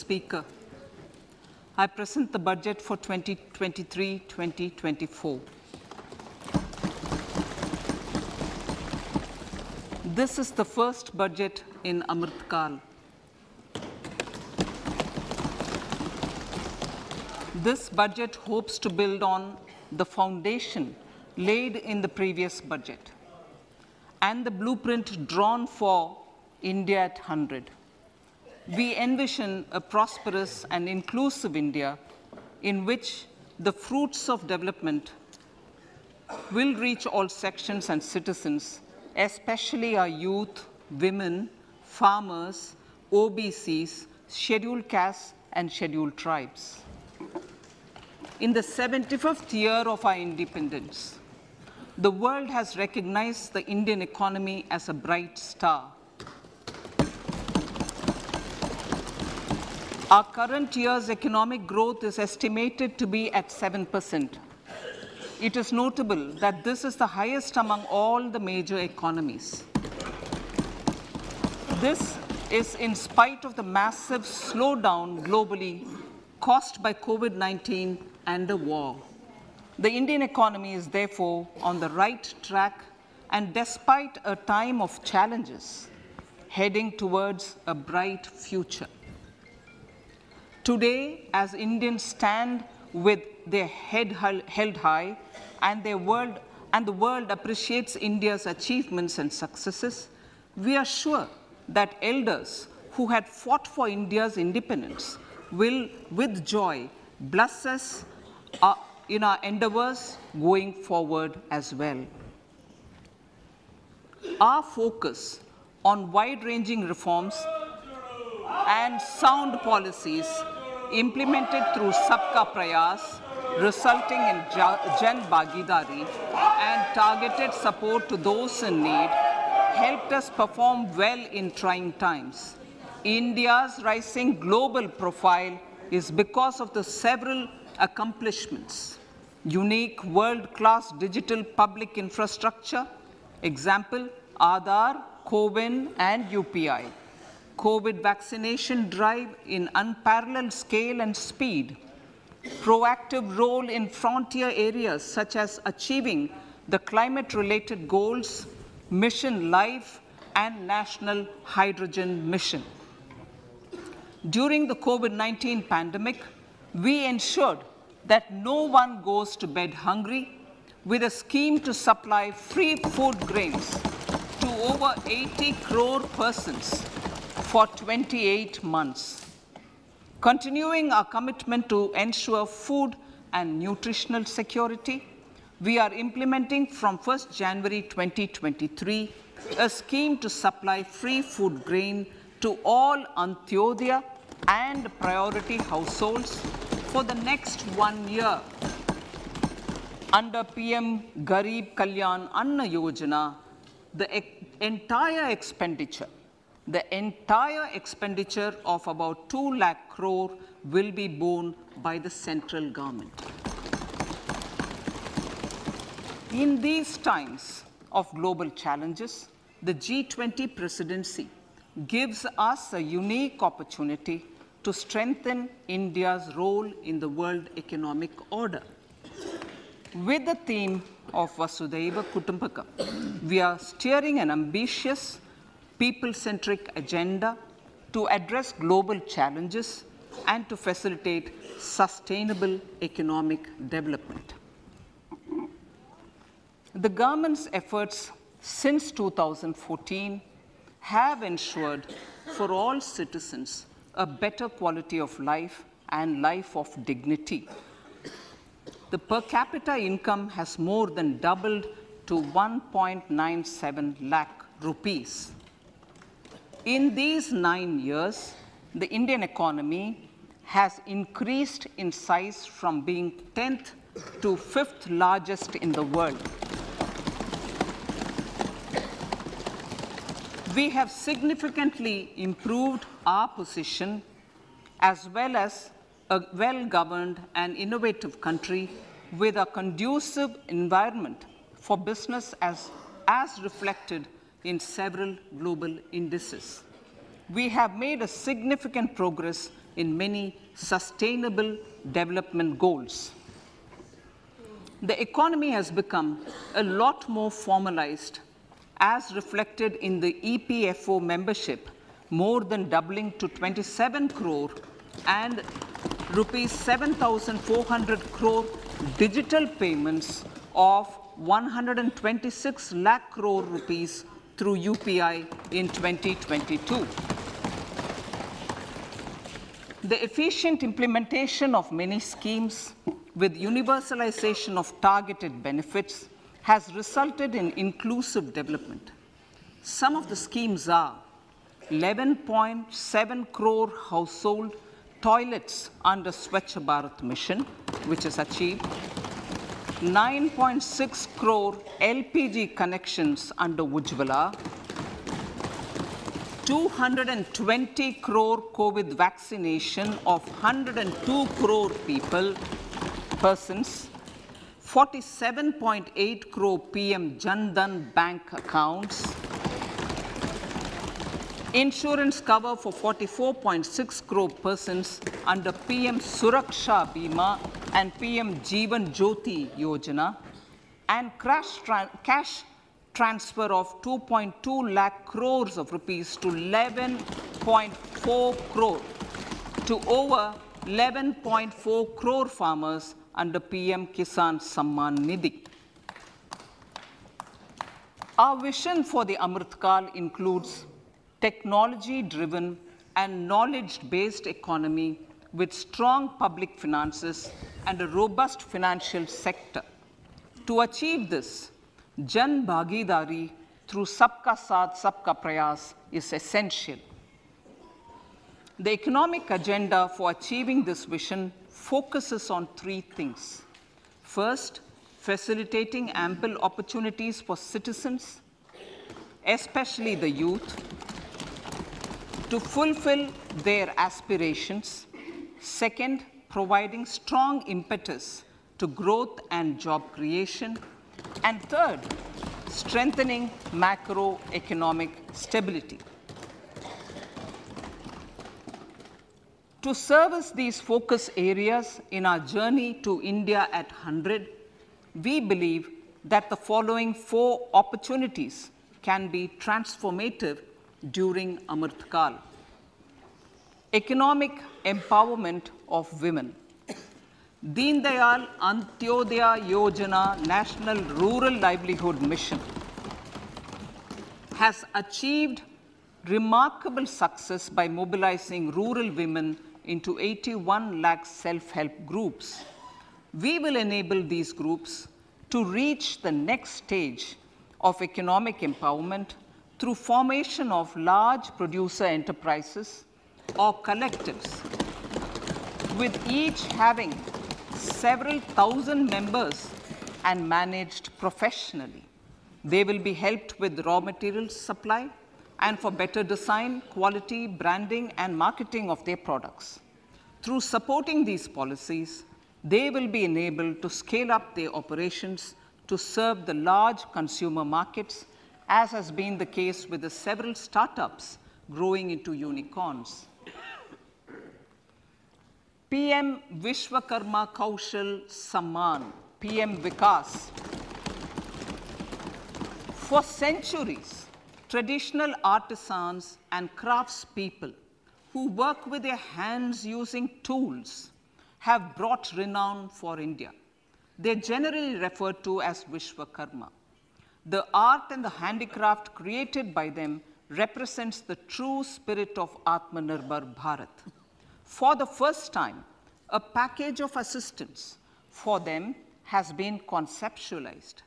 Speaker, I present the budget for 2023-2024. This is the first budget in Amrit Kal. This budget hopes to build on the foundation laid in the previous budget and the blueprint drawn for India at 100. We envision a prosperous and inclusive India in which the fruits of development will reach all sections and citizens, especially our youth, women, farmers, OBCs, scheduled castes, and scheduled tribes. In the 75th year of our independence, the world has recognized the Indian economy as a bright star. Our current year's economic growth is estimated to be at 7%. It is notable that this is the highest among all the major economies. This is in spite of the massive slowdown globally caused by COVID-19 and the war. The Indian economy is therefore on the right track and despite a time of challenges, heading towards a bright future. Today, as Indians stand with their head held high and the world appreciates India's achievements and successes, we are sure that elders who had fought for India's independence will, with joy, bless us in our endeavors going forward as well. Our focus on wide-ranging reforms and sound policies implemented through Sabka Prayas, resulting in Jan Bhagidari and targeted support to those in need, helped us perform well in trying times. India's rising global profile is because of the several accomplishments. Unique world-class digital public infrastructure, example, Aadhaar, CoWIN, and UPI. COVID vaccination drive in unparalleled scale and speed, proactive role in frontier areas such as achieving the climate-related goals, Mission Life, and National Hydrogen Mission. During the COVID-19 pandemic, we ensured that no one goes to bed hungry with a scheme to supply free food grains to over 80 crore persons for 28 months. Continuing our commitment to ensure food and nutritional security, we are implementing from 1st January 2023 a scheme to supply free food grain to all Antyodaya and priority households for the next 1 year. Under PM Garib Kalyan Anna Yojana, the entire expenditure of about 2 lakh crore will be borne by the central government. In these times of global challenges, the G20 presidency gives us a unique opportunity to strengthen India's role in the world economic order. With the theme of Vasudhaiva Kutumbakam, we are steering an ambitious, people-centric agenda to address global challenges and to facilitate sustainable economic development. The government's efforts since 2014 have ensured for all citizens a better quality of life and life of dignity. The per capita income has more than doubled to 1.97 lakh rupees. In these 9 years, the Indian economy has increased in size from being 10th to 5th largest in the world. We have significantly improved our position as well as a well-governed and innovative country with a conducive environment for business as reflected in several global indices. We have made a significant progress in many sustainable development goals. The economy has become a lot more formalized, as reflected in the EPFO membership, more than doubling to 27 crore, and rupees 7,400 crore digital payments of 126 lakh crore rupees through UPI in 2022. The efficient implementation of many schemes with universalization of targeted benefits has resulted in inclusive development. Some of the schemes are 11.7 crore household toilets under Swachh Bharat mission, which is achieved, 9.6 crore LPG connections under Ujjwala, 220 crore COVID vaccination of 102 crore persons, 47.8 crore PM Jan Dhan bank accounts, insurance cover for 44.6 crore persons under PM Suraksha Bima and PM Jeevan Jyoti Yojana, and cash transfer of 2.2 lakh crores of rupees to 11.4 crore to over 11.4 crore farmers under PM Kisan Samman Nidhi. Our vision for the Amrit Kal includes technology-driven and knowledge-based economy with strong public finances and a robust financial sector. To achieve this, Jan Bhagidari through Sabka Saath, Sabka Prayas is essential. The economic agenda for achieving this vision focuses on three things. First, facilitating ample opportunities for citizens, especially the youth, to fulfill their aspirations. Second, providing strong impetus to growth and job creation. And third, strengthening macroeconomic stability. To service these focus areas in our journey to India at 100, we believe that the following 4 opportunities can be transformative during Amrit Kal. Economic empowerment of women. Deen Dayal Antyodaya Yojana National Rural Livelihood Mission has achieved remarkable success by mobilizing rural women into 81 lakh self-help groups. We will enable these groups to reach the next stage of economic empowerment through formation of large producer enterprises or collectives, with each having several thousand members and managed professionally. They will be helped with raw materials supply and for better design, quality, branding, and marketing of their products. Through supporting these policies, they will be enabled to scale up their operations to serve the large consumer markets, as has been the case with the several startups growing into unicorns. PM Vishwakarma Kaushal Samman, PM Vikas. For centuries, traditional artisans and craftspeople who work with their hands using tools have brought renown for India. They're generally referred to as Vishwakarma. The art and the handicraft created by them represents the true spirit of Atmanirbhar Bharat. For the first time, a package of assistance for them has been conceptualized.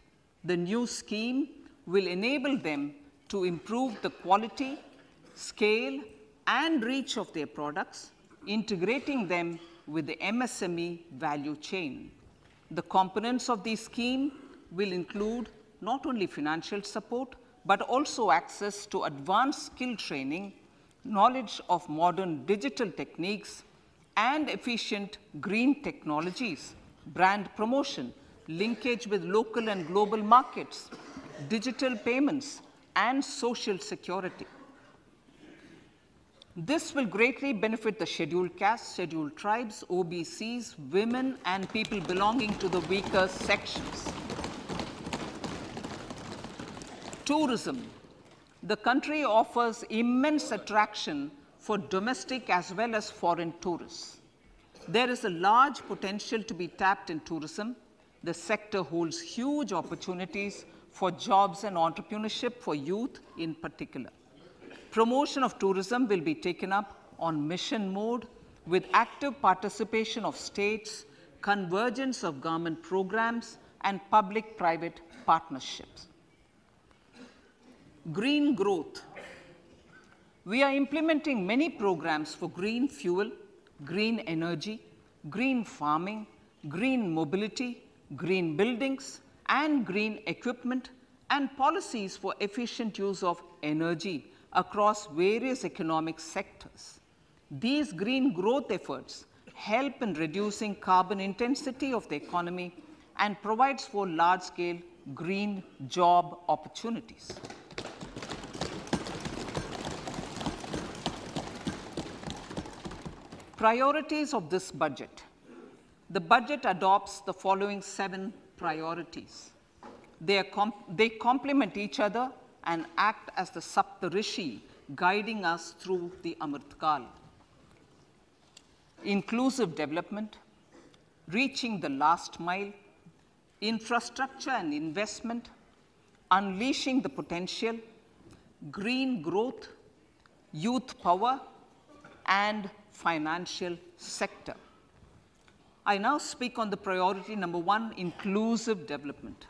The new scheme will enable them to improve the quality, scale, and reach of their products, integrating them with the MSME value chain. The components of this scheme will include not only financial support, but also access to advanced skill training, knowledge of modern digital techniques, and efficient green technologies, brand promotion, linkage with local and global markets, digital payments, and social security. This will greatly benefit the scheduled castes, scheduled tribes, OBCs, women, and people belonging to the weaker sections. Tourism. The country offers immense attraction for domestic as well as foreign tourists. There is a large potential to be tapped in tourism. The sector holds huge opportunities for jobs and entrepreneurship for youth in particular. Promotion of tourism will be taken up on mission mode with active participation of states, convergence of government programs, and public-private partnerships. Green growth. We are implementing many programs for green fuel, green energy, green farming, green mobility, green buildings, and green equipment, and policies for efficient use of energy across various economic sectors. These green growth efforts help in reducing carbon intensity of the economy and provides for large-scale green job opportunities. Priorities of this budget. The budget adopts the following 7 priorities. They complement each other and act as the Saptarishi guiding us through the Amritkal. Inclusive development, reaching the last mile, infrastructure and investment, unleashing the potential, green growth, youth power, and financial sector. I now speak on the priority number 1, inclusive development.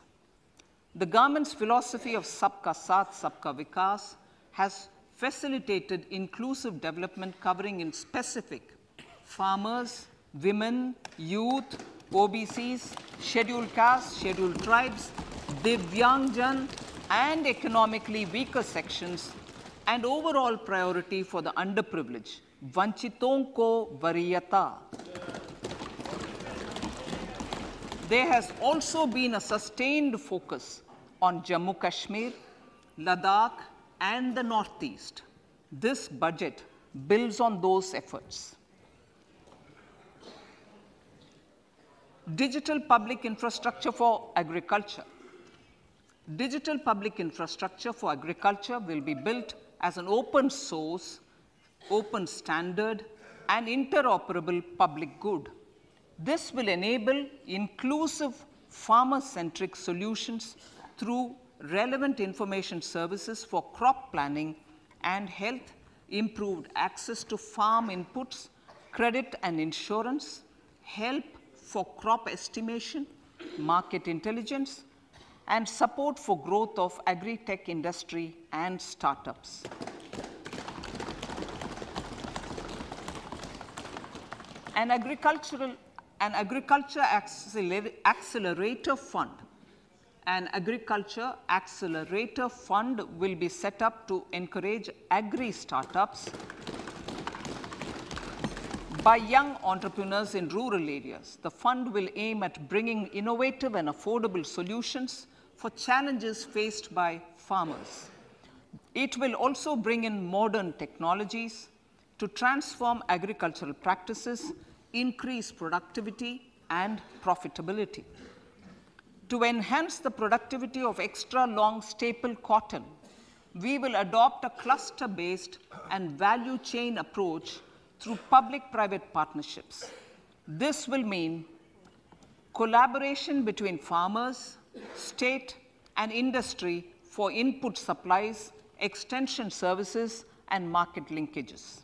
The government's philosophy of Sabka Saath, Sabka Vikas has facilitated inclusive development covering in specific farmers, women, youth, OBCs, scheduled castes, scheduled tribes, Divyangjan, and economically weaker sections, and overall priority for the underprivileged, Vanchiton ko Variyata. There has also been a sustained focus on Jammu Kashmir, Ladakh, and the Northeast. This budget builds on those efforts. Digital public infrastructure for agriculture. Digital public infrastructure for agriculture will be built as an open source, open standard, and interoperable public good. This will enable inclusive farmer-centric solutions through relevant information services for crop planning and health, improved access to farm inputs, credit and insurance, help for crop estimation, market intelligence, and support for growth of agri-tech industry and startups. An agriculture accelerator fund. An agriculture accelerator fund will be set up to encourage agri-startups by young entrepreneurs in rural areas. The fund will aim at bringing innovative and affordable solutions for challenges faced by farmers. It will also bring in modern technologies to transform agricultural practices, increase productivity and profitability. To enhance the productivity of extra long staple cotton, we will adopt a cluster-based and value chain approach through public-private partnerships. This will mean collaboration between farmers, state, and industry for input supplies, extension services, and market linkages.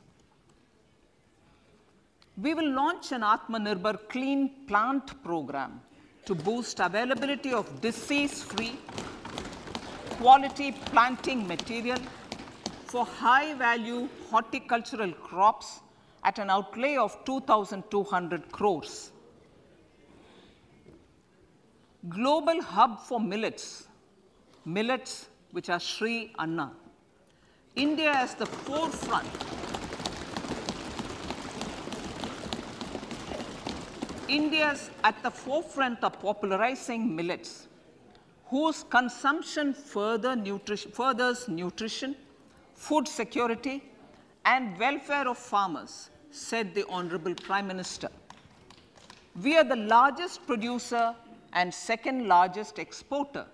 We will launch an Atmanirbhar Clean Plant program to boost availability of disease-free, quality planting material for high-value horticultural crops at an outlay of 2,200 crores. Global hub for millets, which are Sri Anna. India is the forefront. India is at the forefront of popularizing millets, whose consumption furthers nutrition, food security, and welfare of farmers, said the Honorable Prime Minister. We are the largest producer and second largest exporter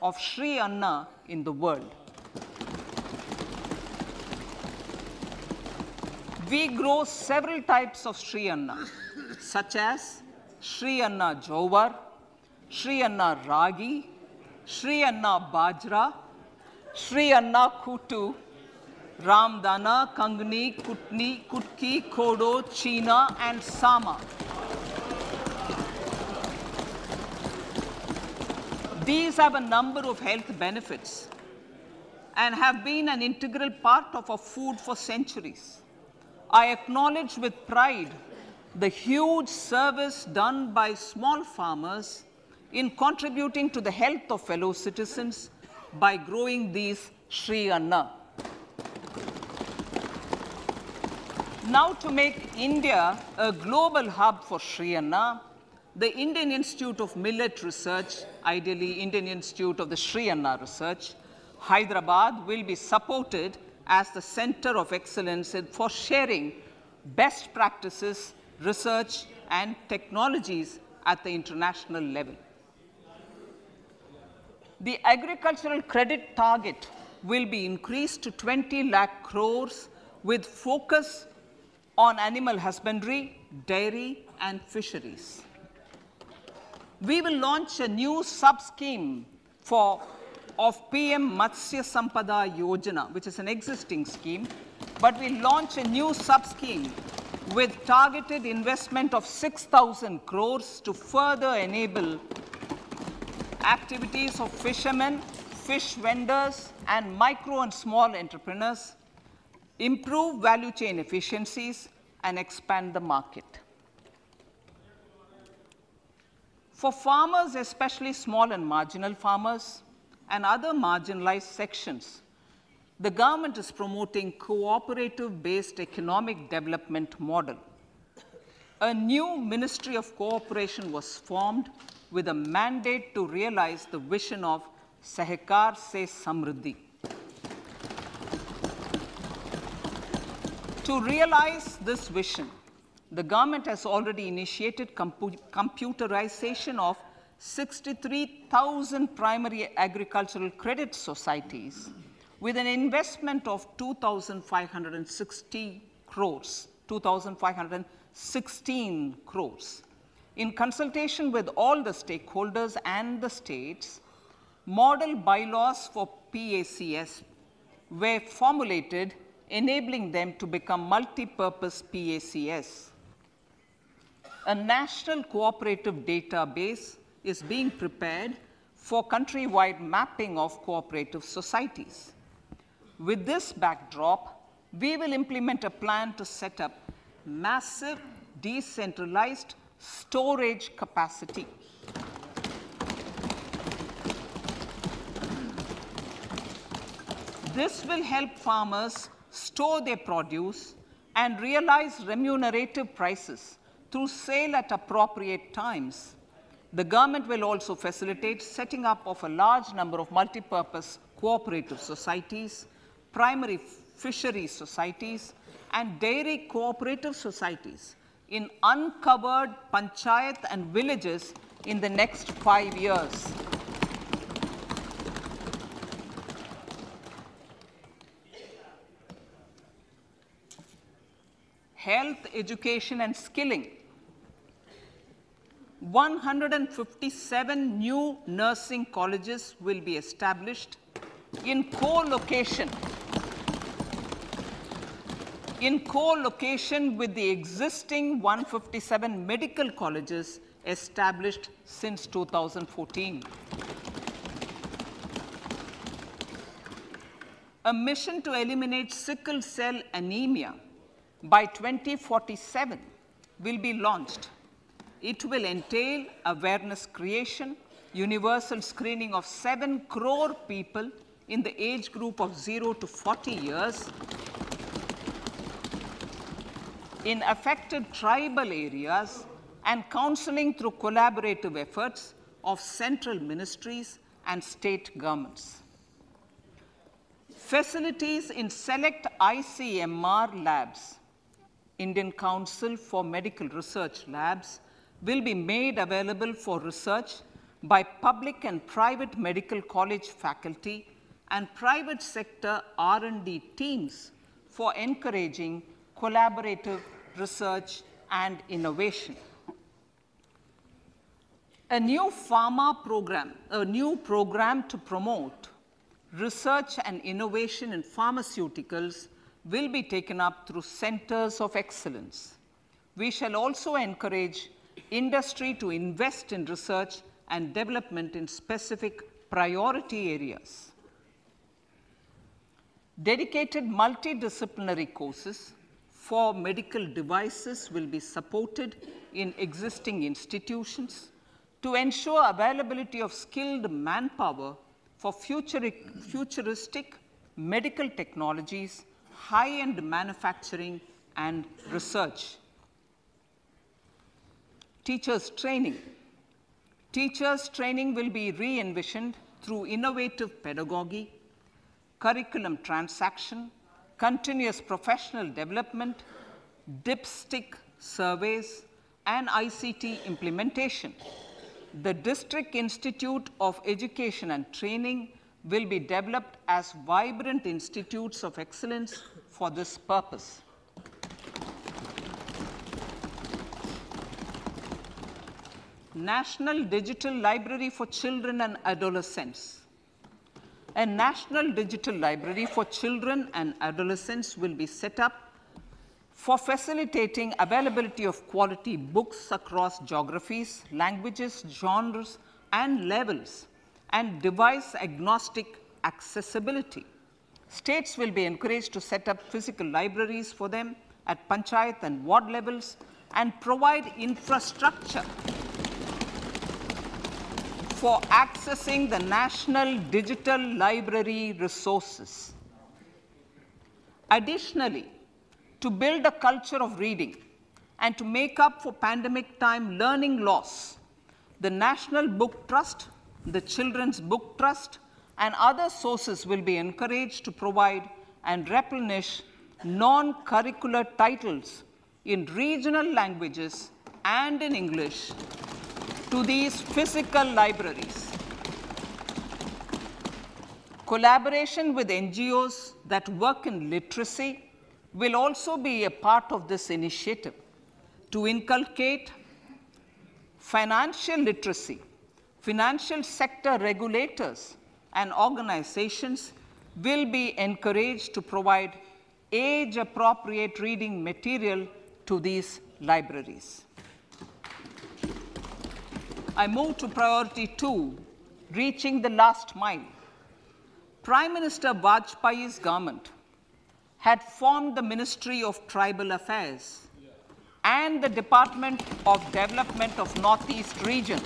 of Sri Anna in the world. We grow several types of Sri Anna, such as Sri Anna Jowar, Sri Anna Ragi, Sri Anna Bajra, Sri Anna Kutu, Ramdana, Kangni, Kutni, Kutki, Kodo, China, and Sama. These have a number of health benefits and have been an integral part of our food for centuries. I acknowledge with pride the huge service done by small farmers in contributing to the health of fellow citizens by growing these Sri Anna. Now, to make India a global hub for Sri Anna, the Indian Institute of Millet Research, ideally Indian Institute of the Sri Anna Research, Hyderabad, will be supported as the center of excellence for sharing best practices, research, and technologies at the international level. The agricultural credit target will be increased to 20 lakh crores with focus on animal husbandry, dairy, and fisheries. We will launch a new sub-scheme of PM Matsya Sampada Yojana, which is an existing scheme, but we'll launch a new sub-scheme with targeted investment of 6,000 crores to further enable activities of fishermen, fish vendors, and micro and small entrepreneurs, improve value chain efficiencies, and expand the market. For farmers, especially small and marginal farmers and other marginalized sections, the government is promoting cooperative-based economic development model. A new Ministry of Cooperation was formed with a mandate to realize the vision of Sahakar Se Samriddhi. To realize this vision, the government has already initiated computerization of 63,000 primary agricultural credit societies with an investment of 2,560 crores, 2,516 crores. In consultation with all the stakeholders and the states, model bylaws for PACS were formulated, enabling them to become multi-purpose PACS. A national cooperative database is being prepared for countrywide mapping of cooperative societies. With this backdrop, we will implement a plan to set up massive decentralized storage capacity. This will help farmers store their produce and realize remunerative prices through sale at appropriate times. The government will also facilitate setting up of a large number of multi-purpose cooperative societies, primary fishery societies, and dairy cooperative societies in uncovered panchayat and villages in the next 5 years. Health, education, and skilling. 157 new nursing colleges will be established in co-location with the existing 157 medical colleges established since 2014. A mission to eliminate sickle cell anemia by 2047 will be launched. It will entail awareness creation, universal screening of 7 crore people in the age group of 0 to 40 years in affected tribal areas, and counseling through collaborative efforts of central ministries and state governments. Facilities in select ICMR labs, Indian Council for Medical Research Labs, will be made available for research by public and private medical college faculty and private sector R&D teams for encouraging collaborative research and innovation. A new program to promote research and innovation in pharmaceuticals will be taken up through centers of excellence. We shall also encourage industry to invest in research and development in specific priority areas. Dedicated multidisciplinary courses for medical devices will be supported in existing institutions to ensure availability of skilled manpower for futuristic medical technologies, high-end manufacturing, and research. Teachers' training. Teachers' training will be re-envisioned through innovative pedagogy, curriculum transaction, continuous professional development, dipstick surveys, and ICT implementation. The District Institute of Education and Training will be developed as vibrant institutes of excellence for this purpose. National Digital Library for Children and Adolescents. A National Digital Library for Children and Adolescents will be set up for facilitating availability of quality books across geographies, languages, genres, and levels, and device-agnostic accessibility. States will be encouraged to set up physical libraries for them at panchayat and ward levels and provide infrastructure for accessing the national digital library resources. Additionally, to build a culture of reading and to make up for pandemic time learning loss, the National Book Trust, the Children's Book Trust, and other sources will be encouraged to provide and replenish non-curricular titles in regional languages and in English to these physical libraries. Collaboration with NGOs that work in literacy will also be a part of this initiative. To inculcate financial literacy, financial sector regulators and organizations will be encouraged to provide age-appropriate reading material to these libraries. I move to priority 2, reaching the last mile. Prime Minister Vajpayee's government had formed the Ministry of Tribal Affairs and the Department of Development of Northeast Region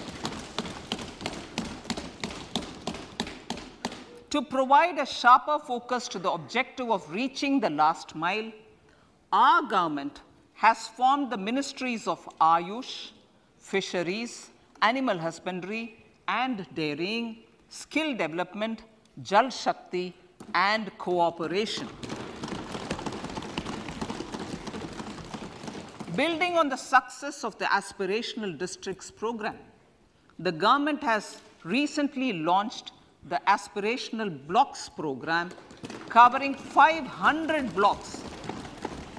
to provide a sharper focus to the objective of reaching the last mile. Our government has formed the Ministries of Ayush, Fisheries, Animal Husbandry and Dairying, Skill Development, Jal Shakti, and Cooperation. Building on the success of the Aspirational Districts program, the government has recently launched the Aspirational Blocks program, covering 500 blocks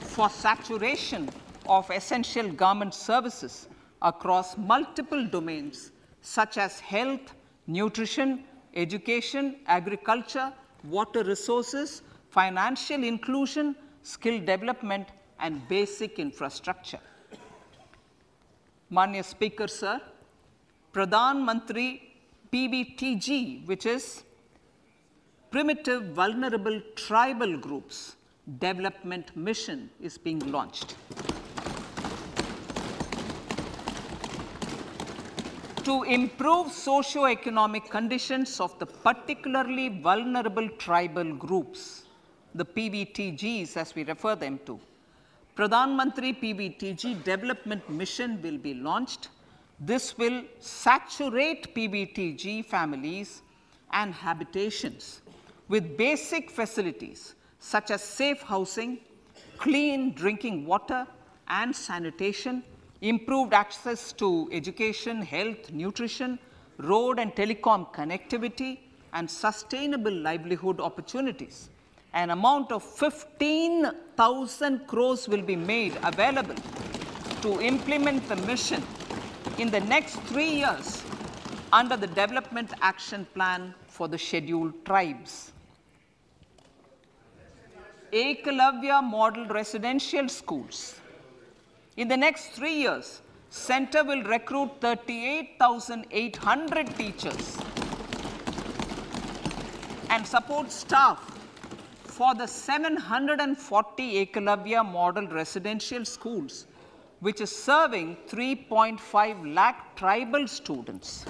for saturation of essential government services across multiple domains such as health, nutrition, education, agriculture, water resources, financial inclusion, skill development, and basic infrastructure. Manya Speaker, sir, Pradhan Mantri PBTG, which is Primitive Vulnerable Tribal Groups Development Mission, is being launched. To improve socio-economic conditions of the particularly vulnerable tribal groups, the PBTGs as we refer them to, Pradhan Mantri PBTG Development Mission will be launched. This will saturate PBTG families and habitations with basic facilities such as safe housing, clean drinking water and sanitation, improved access to education, health, nutrition, road and telecom connectivity, and sustainable livelihood opportunities. An amount of 15,000 crores will be made available to implement the mission in the next 3 years under the Development Action Plan for the Scheduled Tribes. Ekalavya Model Residential Schools. In the next 3 years, Center will recruit 38,800 teachers and support staff for the 740 Ekalavya Model Residential Schools, which is serving 3.5 lakh tribal students.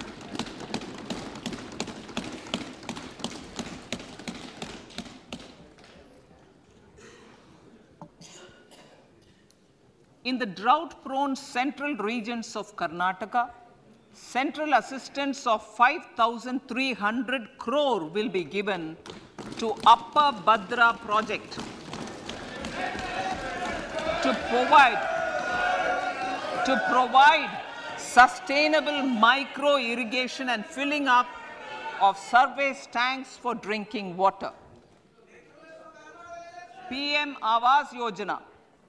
In the drought-prone central regions of Karnataka, central assistance of 5,300 crore will be given to Upper Bhadra project to provide sustainable micro-irrigation and filling up of surface tanks for drinking water. PM Awas Yojana.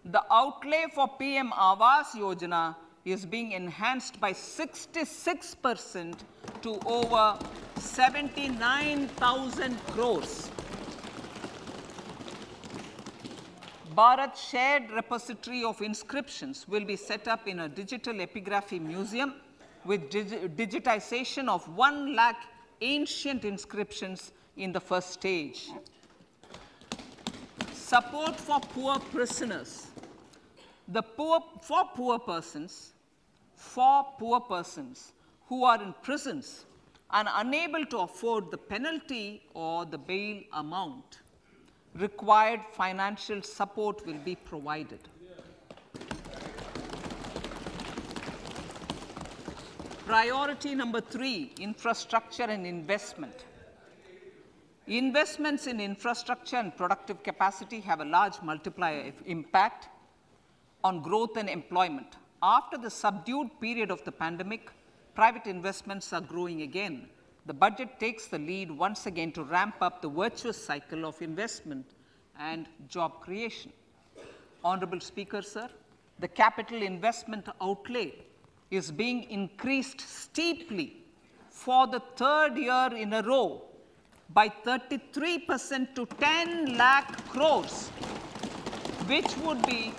The outlay for PM Awas Yojana is being enhanced by 66% to over 79,000 crores. Bharat Shared Repository of Inscriptions will be set up in a digital epigraphy museum with digitization of 1 lakh ancient inscriptions in the first stage. Support for poor prisoners. For poor persons who are in prisons and unable to afford the penalty or the bail amount, required financial support will be provided. Priority number 3, infrastructure and investment. Investments in infrastructure and productive capacity have a large multiplier impact on growth and employment. After the subdued period of the pandemic, private investments are growing again. The budget takes the lead once again to ramp up the virtuous cycle of investment and job creation. Honorable Speaker, sir, the capital investment outlay is being increased steeply for the 3rd year in a row by 33% to 10 lakh crores, which would be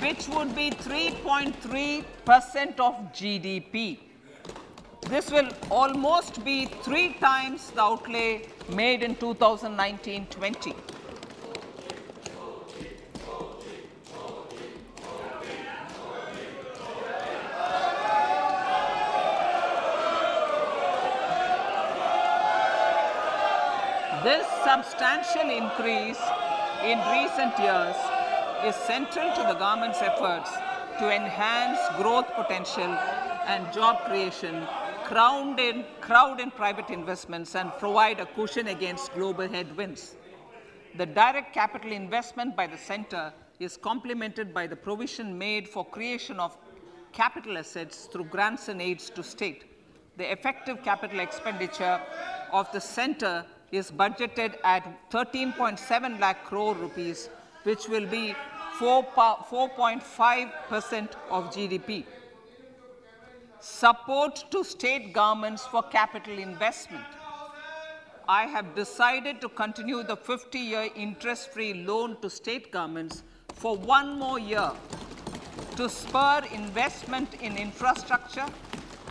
which would be 3.3% of GDP. This will almost be 3 times the outlay made in 2019-20. This substantial increase in recent years is central to the government's efforts to enhance growth potential and job creation, crowd in private investments, and provide a cushion against global headwinds. The direct capital investment by the center is complemented by the provision made for creation of capital assets through grants and aids to state. The effective capital expenditure of the center is budgeted at 13.7 lakh crore rupees, which will be 4.5% of GDP. Support to state governments for capital investment. I have decided to continue the 50-year interest-free loan to state governments for 1 more year to spur investment in infrastructure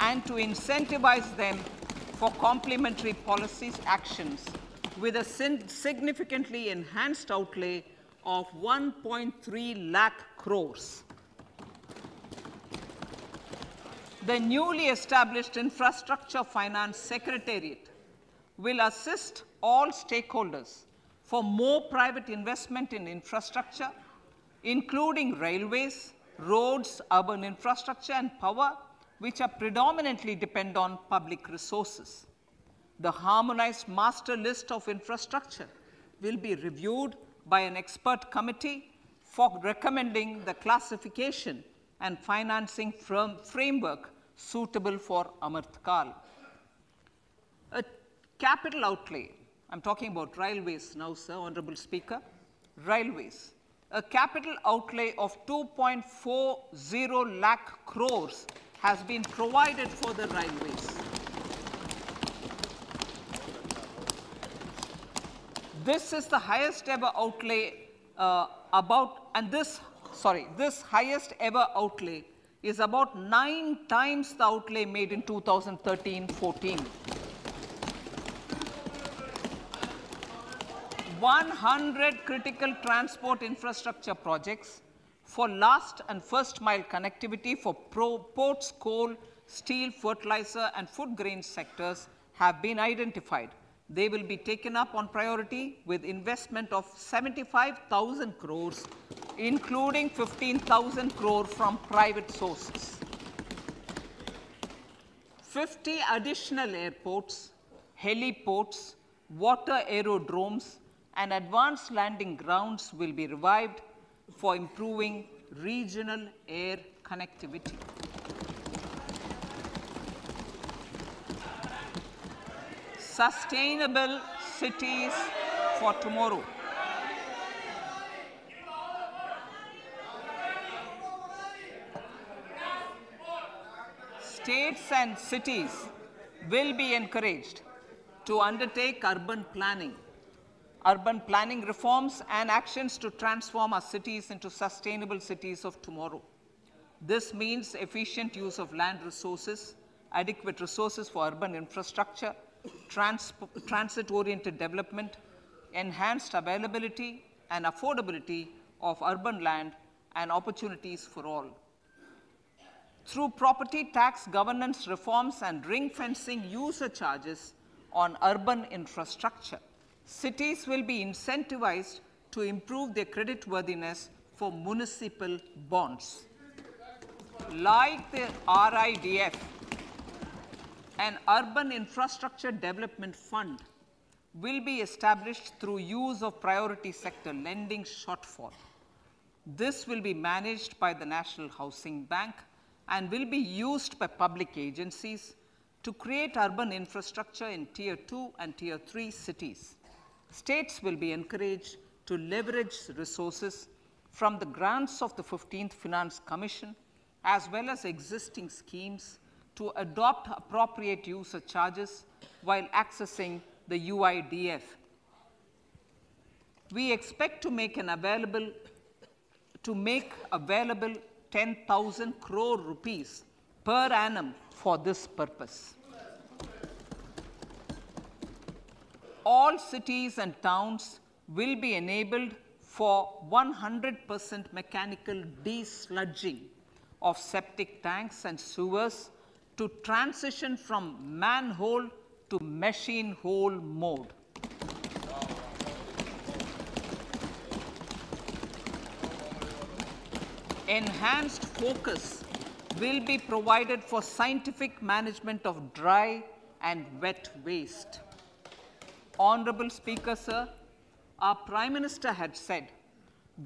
and to incentivize them for complementary policies actions with a significantly enhanced outlay of 1.3 lakh crores. The newly established Infrastructure Finance Secretariat will assist all stakeholders for more private investment in infrastructure, including railways, roads, urban infrastructure, and power, which are predominantly depend on public resources. The harmonized master list of infrastructure will be reviewed by an expert committee for recommending the classification and financing framework suitable for Amrit Kal. A capital outlay, I'm talking about railways now, sir, Honorable Speaker, railways. A capital outlay of 2.40 lakh crores has been provided for the railways. This is the highest ever outlay this highest ever outlay is about 9 times the outlay made in 2013-14. 100 critical transport infrastructure projects for last and first mile connectivity for ports, coal, steel, fertilizer, and food grain sectors have been identified. They will be taken up on priority with investment of 75,000 crores, including 15,000 crore from private sources. 50 additional airports, heliports, water aerodromes, and advanced landing grounds will be revived for improving regional air connectivity. Sustainable cities for tomorrow. States and cities will be encouraged to undertake urban planning reforms and actions to transform our cities into sustainable cities of tomorrow. This means efficient use of land resources, adequate resources for urban infrastructure, transit-oriented development, enhanced availability and affordability of urban land, and opportunities for all. Through property tax governance reforms and ring-fencing user charges on urban infrastructure, cities will be incentivized to improve their creditworthiness for municipal bonds. Like the RIDF, an urban infrastructure development fund will be established through use of priority sector lending shortfall. This will be managed by the National Housing Bank and will be used by public agencies to create urban infrastructure in Tier 2 and Tier 3 cities. States will be encouraged to leverage resources from the grants of the 15th Finance Commission as well as existing schemes to adopt appropriate user charges while accessing the UIDF. We expect to make available 10,000 crore rupees per annum for this purpose. All cities and towns will be enabled for 100% mechanical desludging of septic tanks and sewers to transition from manhole to machine hole mode. Enhanced focus will be provided for scientific management of dry and wet waste. Honorable Speaker, sir, our Prime Minister had said,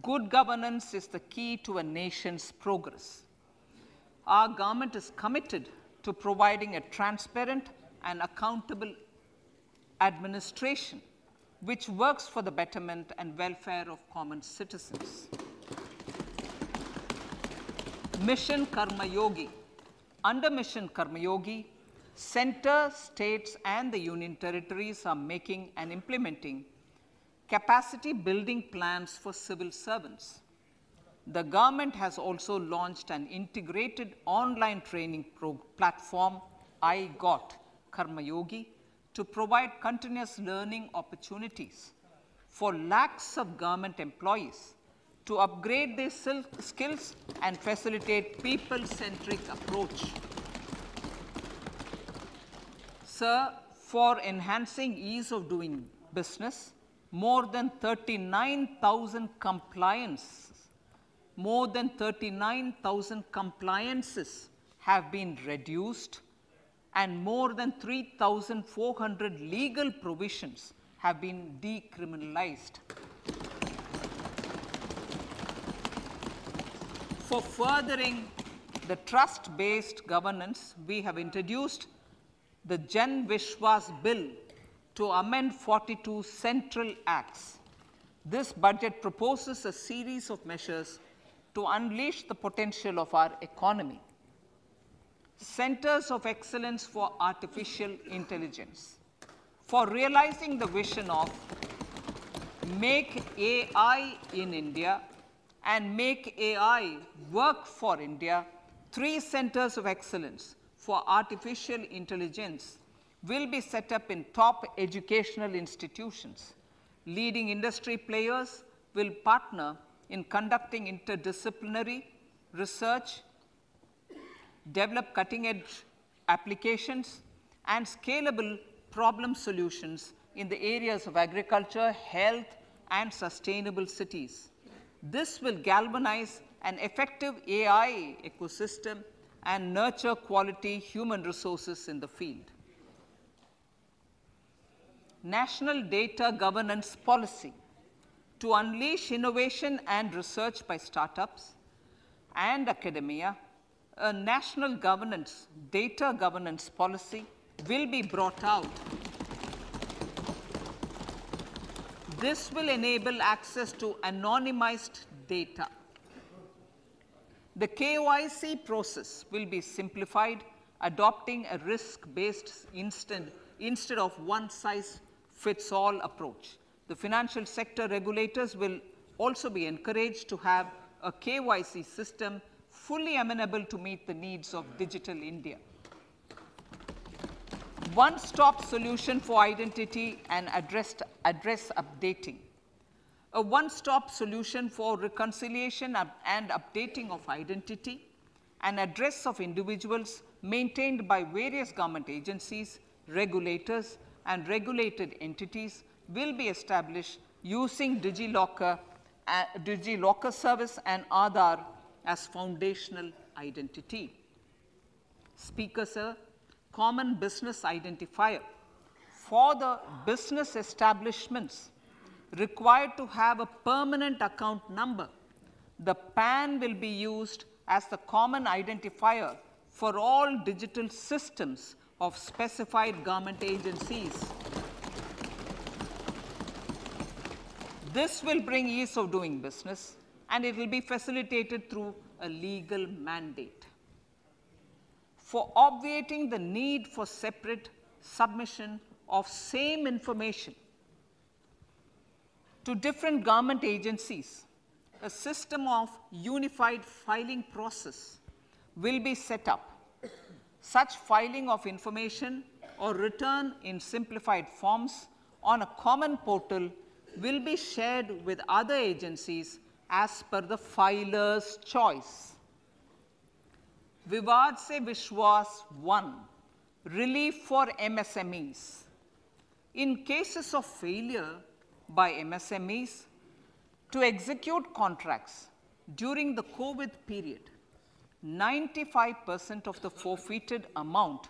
good governance is the key to a nation's progress. Our government is committed to providing a transparent and accountable administration which works for the betterment and welfare of common citizens. Mission Karma Yogi. Under Mission Karma Yogi, center, states, and the union territories are making and implementing capacity building plans for civil servants. The government has also launched an integrated online training platform, I Got Karma Yogi, to provide continuous learning opportunities for lakhs of government employees to upgrade their skills and facilitate people-centric approach. Sir, for enhancing ease of doing business, more than 39,000 compliances have been reduced, and more than 3,400 legal provisions have been decriminalized. For furthering the trust-based governance, we have introduced the Jan Vishwas Bill to amend 42 central acts. This budget proposes a series of measures to unleash the potential of our economy. Centers of Excellence for Artificial Intelligence. For realizing the vision of Make AI in India and Make AI Work for India, 3 centers of excellence for artificial intelligence will be set up in top educational institutions. Leading industry players will partner in conducting interdisciplinary research, develop cutting-edge applications, and scalable problem solutions in the areas of agriculture, health, and sustainable cities. This will galvanize an effective AI ecosystem and nurture quality human resources in the field. National Data Governance Policy. To unleash innovation and research by startups and academia, a national data governance policy will be brought out. This will enable access to anonymized data. The KYC process will be simplified, adopting a risk-based instead of one-size-fits-all approach. The financial sector regulators will also be encouraged to have a KYC system fully amenable to meet the needs of digital India. One-stop solution for identity and address updating. A one-stop solution for reconciliation and updating of identity and address of individuals maintained by various government agencies, regulators, and regulated entities will be established using DigiLocker service and Aadhaar as foundational identity. Speaker, sir, common business identifier. For the business establishments required to have a permanent account number, the PAN will be used as the common identifier for all digital systems of specified government agencies. This will bring ease of doing business, and it will be facilitated through a legal mandate. For obviating the need for separate submission of same information to different government agencies, a system of unified filing process will be set up. Such filing of information or return in simplified forms on a common portal will be shared with other agencies as per the filer's choice. Vivad Se Vishwas 1, relief for MSMEs. In cases of failure by MSMEs to execute contracts during the COVID period, 95% of the forfeited amount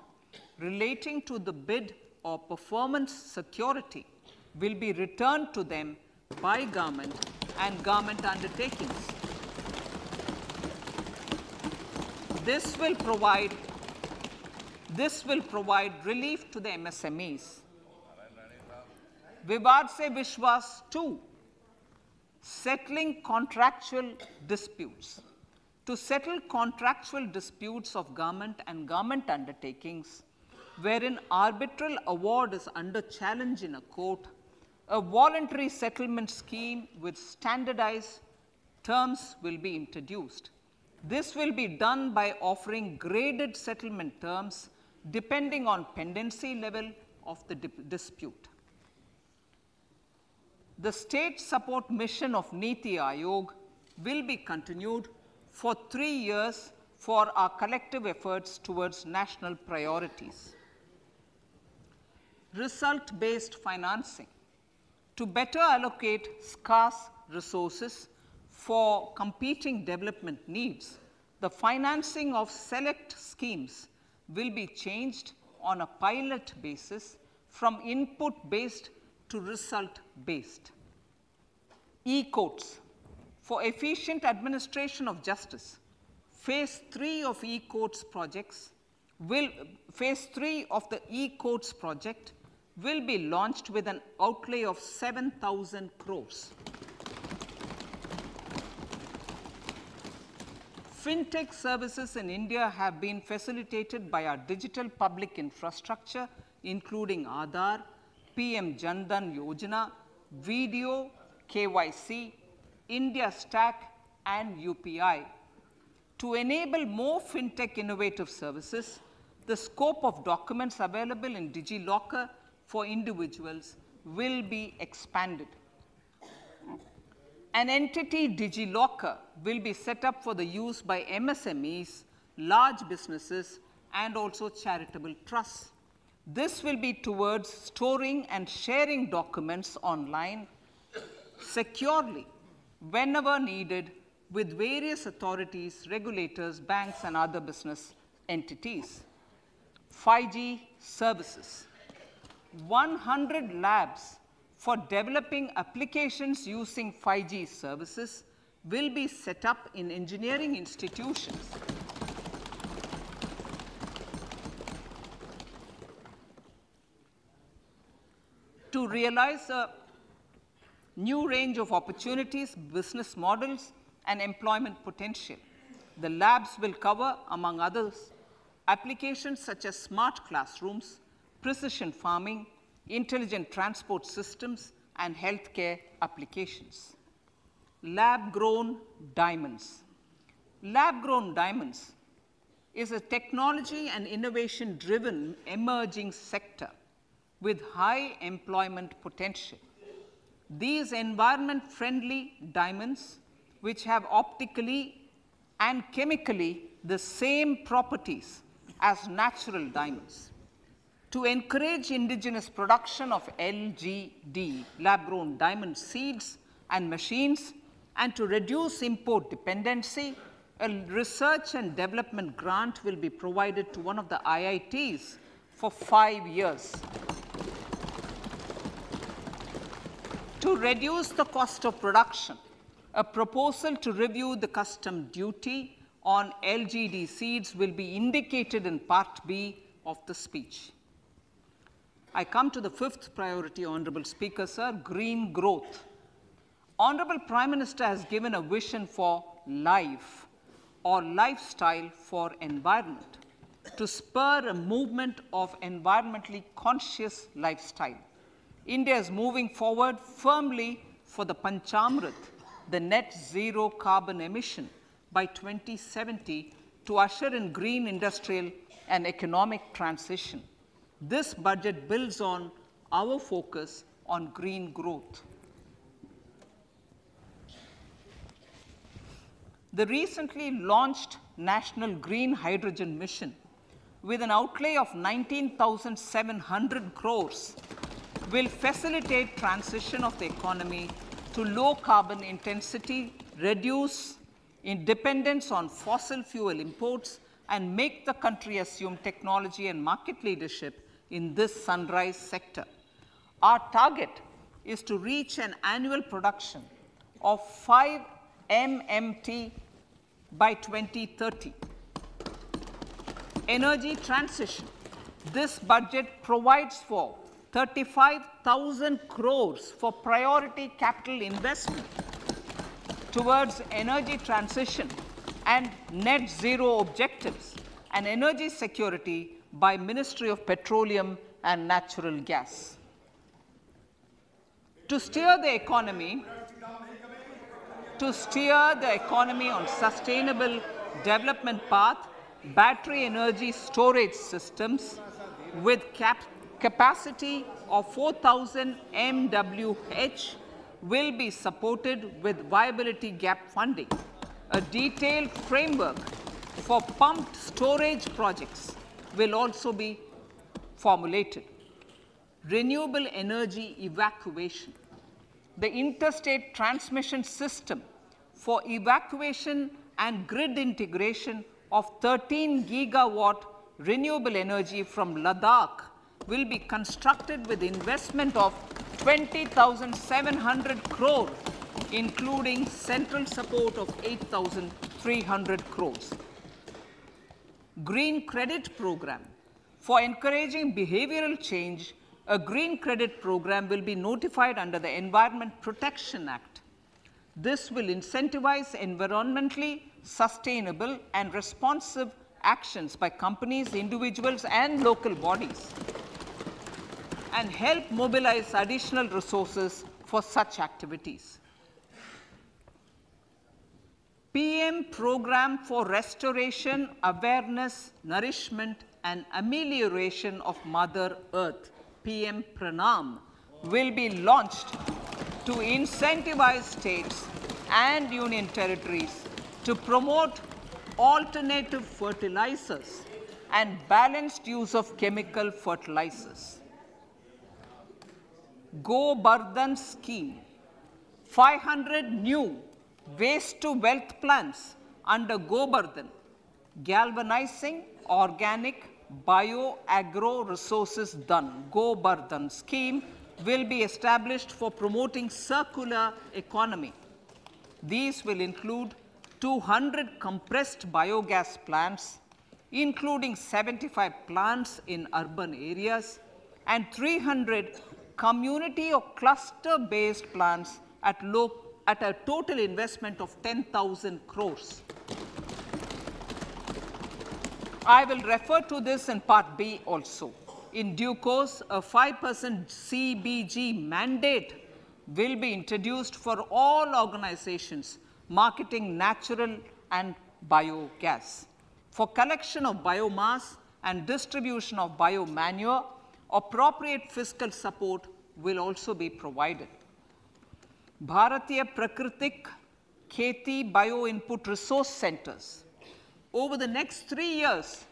relating to the bid or performance security will be returned to them by government and government undertakings. This will provide relief to the MSMEs. Vivad Se Vishwas 2, settling contractual disputes. To settle contractual disputes of government and government undertakings, wherein arbitral award is under challenge in a court, a voluntary settlement scheme with standardized terms will be introduced. This will be done by offering graded settlement terms depending on pendency level of the dispute. The state support mission of Niti Aayog will be continued for 3 years for our collective efforts towards national priorities. Result-based financing. To better allocate scarce resources for competing development needs, the financing of select schemes will be changed on a pilot basis from input-based to result-based. E-courts. For efficient administration of justice, Phase 3 of e-courts projects Phase 3 of the e-courts project will be launched with an outlay of 7,000 crores. Fintech services in India have been facilitated by our digital public infrastructure, including Aadhaar, PM Jan Dhan Yojana, Video, KYC, India Stack, and UPI. To enable more fintech innovative services, the scope of documents available in DigiLocker for individuals will be expanded. An entity, DigiLocker, will be set up for the use by MSMEs, large businesses, and also charitable trusts. This will be towards storing and sharing documents online securely whenever needed with various authorities, regulators, banks, and other business entities. 5G services. 100 labs for developing applications using 5G services will be set up in engineering institutions. To realize a new range of opportunities, business models, and employment potential, the labs will cover, among others, applications such as smart classrooms, precision farming, intelligent transport systems, and healthcare applications. Lab-grown diamonds. Lab-grown diamonds is a technology and innovation-driven emerging sector with high employment potential. These environment-friendly diamonds, which have optically and chemically the same properties as natural diamonds. To encourage indigenous production of LGD, lab-grown diamond seeds and machines, and to reduce import dependency, a research and development grant will be provided to one of the IITs for 5 years. To reduce the cost of production, a proposal to review the custom duty on LGD seeds will be indicated in Part B of the speech. I come to the fifth priority, Honorable Speaker, sir, green growth. Honorable Prime Minister has given a vision for life or lifestyle for environment to spur a movement of environmentally conscious lifestyle. India is moving forward firmly for the Panchamrit, the net zero carbon emission by 2070 to usher in green industrial and economic transition. This budget builds on our focus on green growth. The recently launched National Green Hydrogen Mission, with an outlay of 19,700 crores, will facilitate transition of the economy to low carbon intensity, reduce dependence on fossil fuel imports, and make the country assume technology and market leadership in this sunrise sector. Our target is to reach an annual production of 5 MMT by 2030. Energy transition. This budget provides for 35,000 crores for priority capital investment towards energy transition and net zero objectives and energy security by Ministry of Petroleum and Natural Gas. To steer the economy on sustainable development path, battery energy storage systems with capacity of 4,000 MWH will be supported with viability gap funding. A detailed framework for pumped storage projects will also be formulated. Renewable energy evacuation. the interstate transmission system for evacuation and grid integration of 13 gigawatt renewable energy from Ladakh will be constructed with investment of 20,700 crore, including central support of 8,300 crores. Green Credit Program. For encouraging behavioral change, a green credit program will be notified under the Environment Protection Act. This will incentivize environmentally sustainable and responsive actions by companies, individuals, and local bodies, and help mobilize additional resources for such activities. PM Program for Restoration, Awareness, Nourishment, and Amelioration of Mother Earth, PM Pranam, will be launched to incentivize states and union territories to promote alternative fertilizers and balanced use of chemical fertilizers. Goanvarta scheme, 500 new waste to wealth plants under Goanvarta, galvanizing organic bio-agro resources done. Goanvarta scheme will be established for promoting circular economy. These will include 200 compressed biogas plants, including 75 plants in urban areas, and 300 community or cluster-based plants at a total investment of 10,000 crores. I will refer to this in Part B also. In due course, a 5% CBG mandate will be introduced for all organizations marketing natural and biogas. For collection of biomass and distribution of biomanure, appropriate fiscal support will also be provided. Bharatiya Prakritik Kheti Bio Input Resource Centers. Over the next 3 years,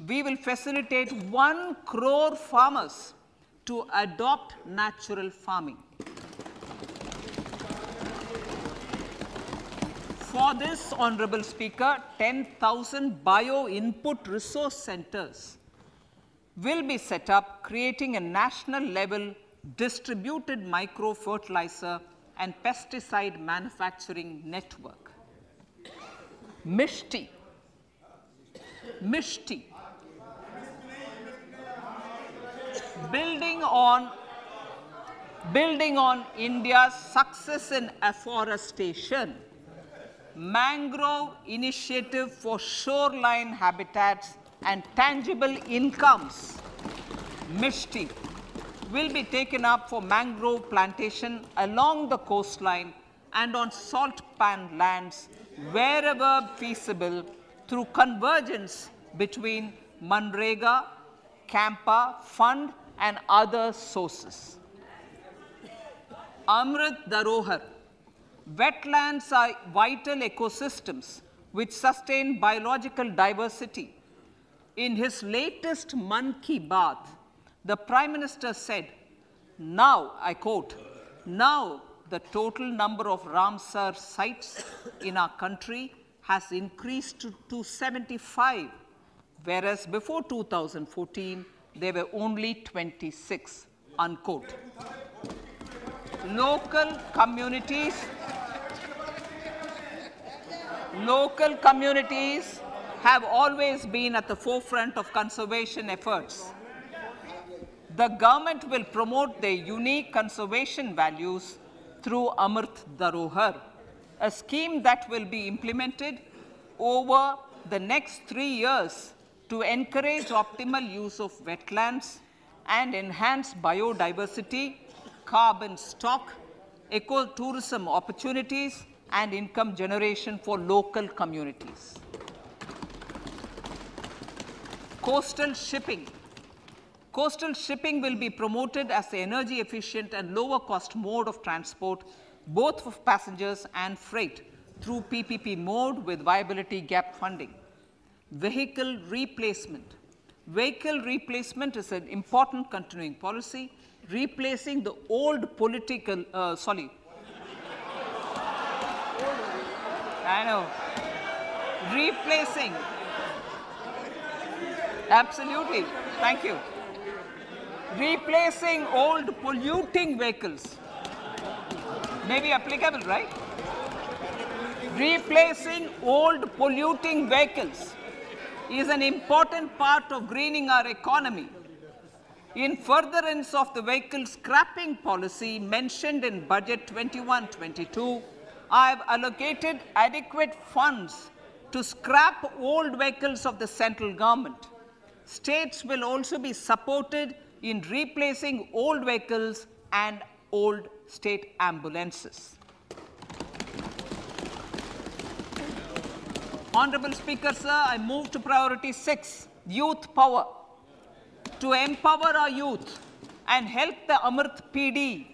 we will facilitate 1 crore farmers to adopt natural farming. For this, Honorable Speaker, 10,000 bio input resource centers will be set up, creating a national level distributed micro fertilizer and pesticide manufacturing network. Mishti. Building on India's success in afforestation, mangrove initiative for shoreline habitats and tangible incomes, Mishti, will be taken up for mangrove plantation along the coastline and on salt pan lands wherever feasible through convergence between Manrega, Campa, Fund, and other sources. Amrit Dharohar. Wetlands are vital ecosystems which sustain biological diversity. In his latest Man Ki Baat, the Prime Minister said, now, I quote, now the total number of Ramsar sites in our country has increased to 75, whereas before 2014, there were only 26, unquote. Local communities have always been at the forefront of conservation efforts. The government will promote their unique conservation values through Amrit Dharohar, a scheme that will be implemented over the next 3 years to encourage optimal use of wetlands and enhance biodiversity, carbon stock, ecotourism opportunities, and income generation for local communities. Coastal shipping. Coastal shipping will be promoted as the energy efficient and lower cost mode of transport, both for passengers and freight, through PPP mode with viability gap funding. Vehicle replacement. Vehicle replacement is an important continuing policy, replacing the old I know. Replacing. Absolutely. Thank you. Replacing old polluting vehicles. Maybe applicable, right? Replacing old polluting vehicles is an important part of greening our economy. In furtherance of the vehicle scrapping policy mentioned in Budget 21-22, I have allocated adequate funds to scrap old vehicles of the central government. States will also be supported in replacing old vehicles and old state ambulances. Honorable Speaker, sir, I move to priority 6, youth power. To empower our youth and help the Amrit PD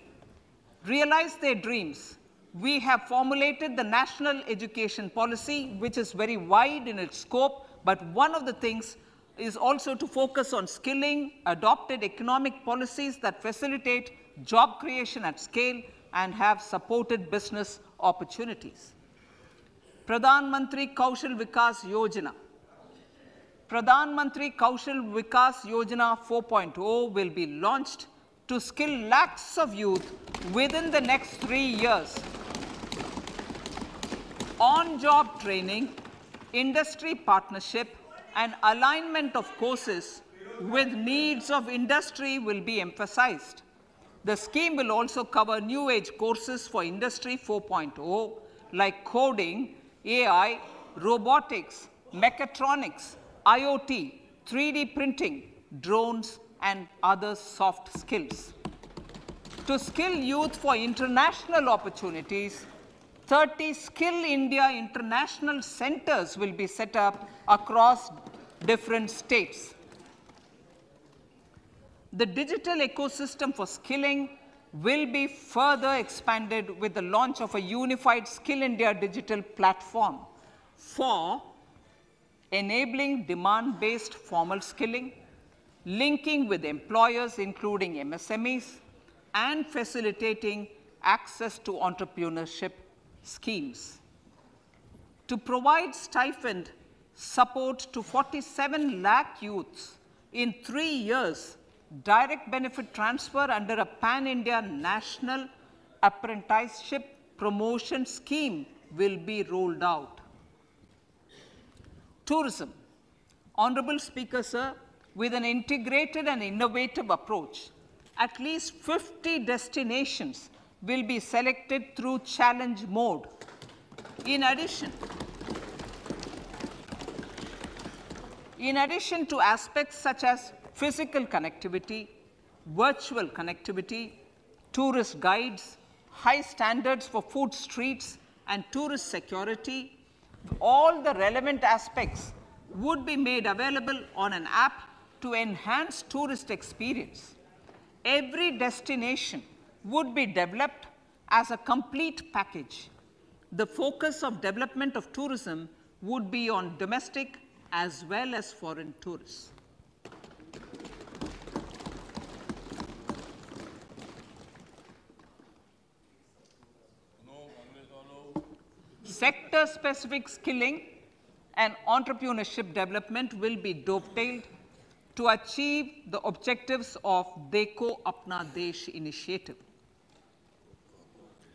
realize their dreams, we have formulated the National Education Policy, which is very wide in its scope, but one of the things is also to focus on skilling, adopted economic policies that facilitate job creation at scale and have supported business opportunities. Pradhan Mantri Kaushal Vikas Yojana. Pradhan Mantri Kaushal Vikas Yojana 4.0 will be launched to skill lakhs of youth within the next 3 years. On-job training, industry partnership, and alignment of courses with needs of industry will be emphasized. The scheme will also cover new age courses for Industry 4.0 like coding, AI, robotics, mechatronics, IoT, 3D printing, drones, and other soft skills. To skill youth for international opportunities, 30 Skill India International Centers will be set up across different states. The digital ecosystem for skilling will be further expanded with the launch of a unified Skill India digital platform for enabling demand-based formal skilling, linking with employers including MSMEs, and facilitating access to entrepreneurship schemes. To provide stipend support to 47 lakh youths in 3 years, direct benefit transfer under a pan-India national apprenticeship promotion scheme will be rolled out. Tourism. Honorable Speaker, sir, with an integrated and innovative approach, at least 50 destinations will be selected through challenge mode. In addition to aspects such as physical connectivity, virtual connectivity, tourist guides, high standards for food streets, and tourist security, all the relevant aspects would be made available on an app to enhance tourist experience. Every destination would be developed as a complete package. The focus of development of tourism would be on domestic as well as foreign tourists. Sector-specific skilling and entrepreneurship development will be dovetailed to achieve the objectives of Dekho Apna Desh initiative.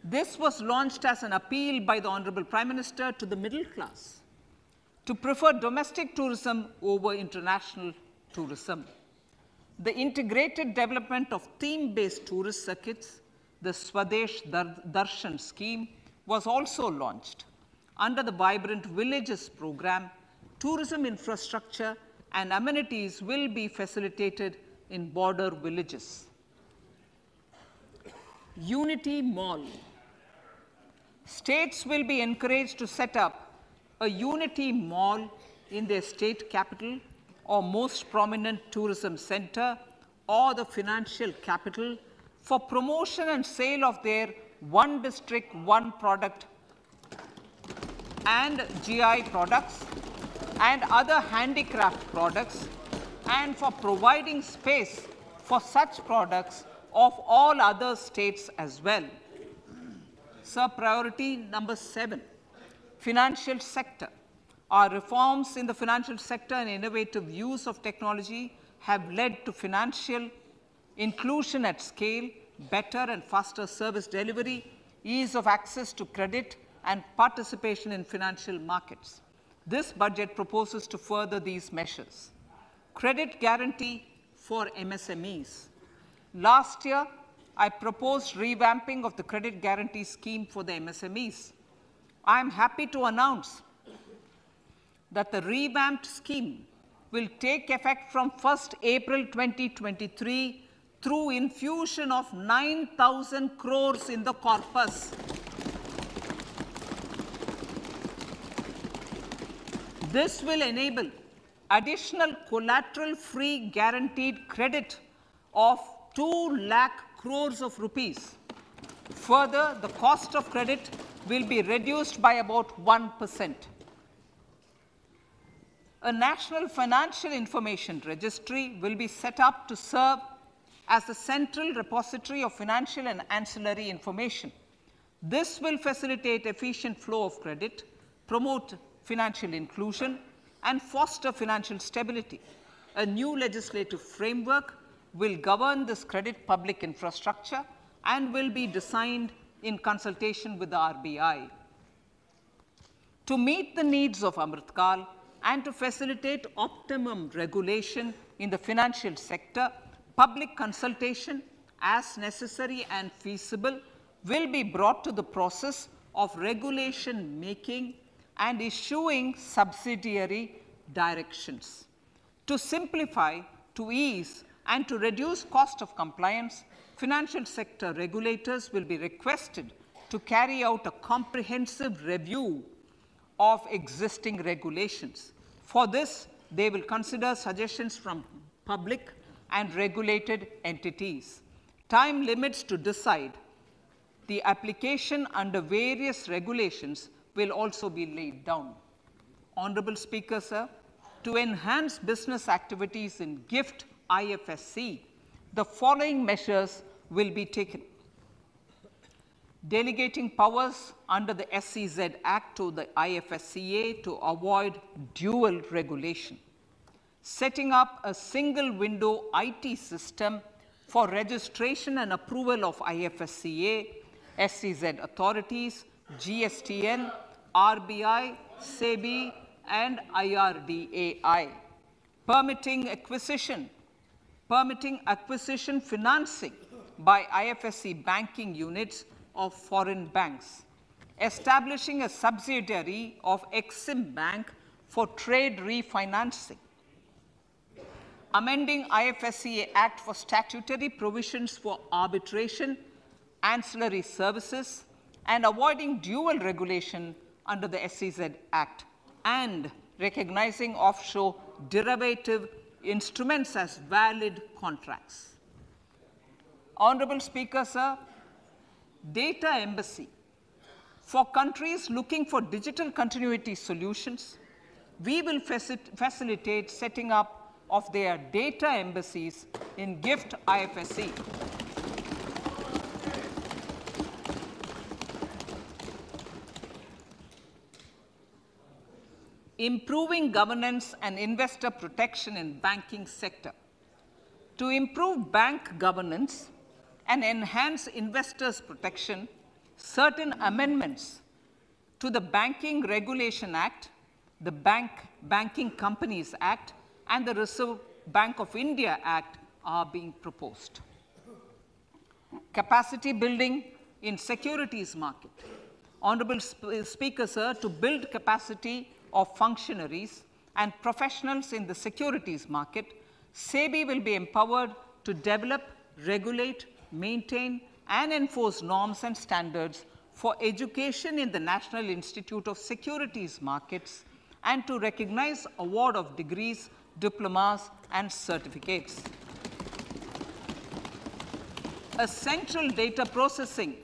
This was launched as an appeal by the Honorable Prime Minister to the middle class to prefer domestic tourism over international tourism. The integrated development of theme-based tourist circuits, the Swadesh Darshan scheme, was also launched. Under the Vibrant Villages program, tourism infrastructure and amenities will be facilitated in border villages. Unity Mall. States will be encouraged to set up a Unity Mall in their state capital or most prominent tourism center or the financial capital for promotion and sale of their one district, one product and GI products and other handicraft products, and for providing space for such products of all other states as well. Sir, priority number 7, Financial sector. Our reforms in the financial sector and innovative use of technology have led to financial inclusion at scale, better and faster service delivery, ease of access to credit, and participation in financial markets. This budget proposes to further these measures. Credit guarantee for MSMEs. Last year, I proposed revamping of the credit guarantee scheme for the MSMEs. I am happy to announce that the revamped scheme will take effect from 1st April 2023 through infusion of 9,000 crores in the corpus. This will enable additional collateral-free guaranteed credit of 2 lakh crores of rupees. Further, the cost of credit will be reduced by about 1%. A national financial information registry will be set up to serve as the central repository of financial and ancillary information. This will facilitate efficient flow of credit, promote financial inclusion, and foster financial stability. A new legislative framework will govern this credit public infrastructure and will be designed in consultation with the RBI. To meet the needs of Amritkal and to facilitate optimum regulation in the financial sector, public consultation, as necessary and feasible, will be brought to the process of regulation making and issuing subsidiary directions. To simplify, to ease, and to reduce cost of compliance, financial sector regulators will be requested to carry out a comprehensive review of existing regulations. For this, they will consider suggestions from public and regulated entities. Time limits to decide the application under various regulations will also be laid down. Honorable Speaker, sir, to enhance business activities in GIFT IFSC, the following measures will be taken. Delegating powers under the SEZ Act to the IFSCA to avoid dual regulation. Setting up a single window IT system for registration and approval of IFSCA, SEZ authorities, GSTN, RBI, SEBI, and IRDAI. Permitting acquisition financing by IFSC banking units of foreign banks. Establishing a subsidiary of Exim Bank for trade refinancing. Amending IFSCA Act for statutory provisions for arbitration, ancillary services, and avoiding dual regulation under the SEZ Act, and recognizing offshore derivative instruments as valid contracts. Honorable Speaker, sir, data embassy. For countries looking for digital continuity solutions, we will facilitate setting up of their data embassies in GIFT IFSC. Improving governance and investor protection in banking sector. To improve bank governance and enhance investors' protection, certain amendments to the Banking Regulation Act, the Banking Companies Act, and the Reserve Bank of India Act are being proposed. Capacity building in securities market. Honorable Speaker, sir, to build capacity of functionaries and professionals in the securities market, SEBI will be empowered to develop, regulate, maintain, and enforce norms and standards for education in the National Institute of Securities Markets and to recognize award of degrees, diplomas, and certificates. A central processing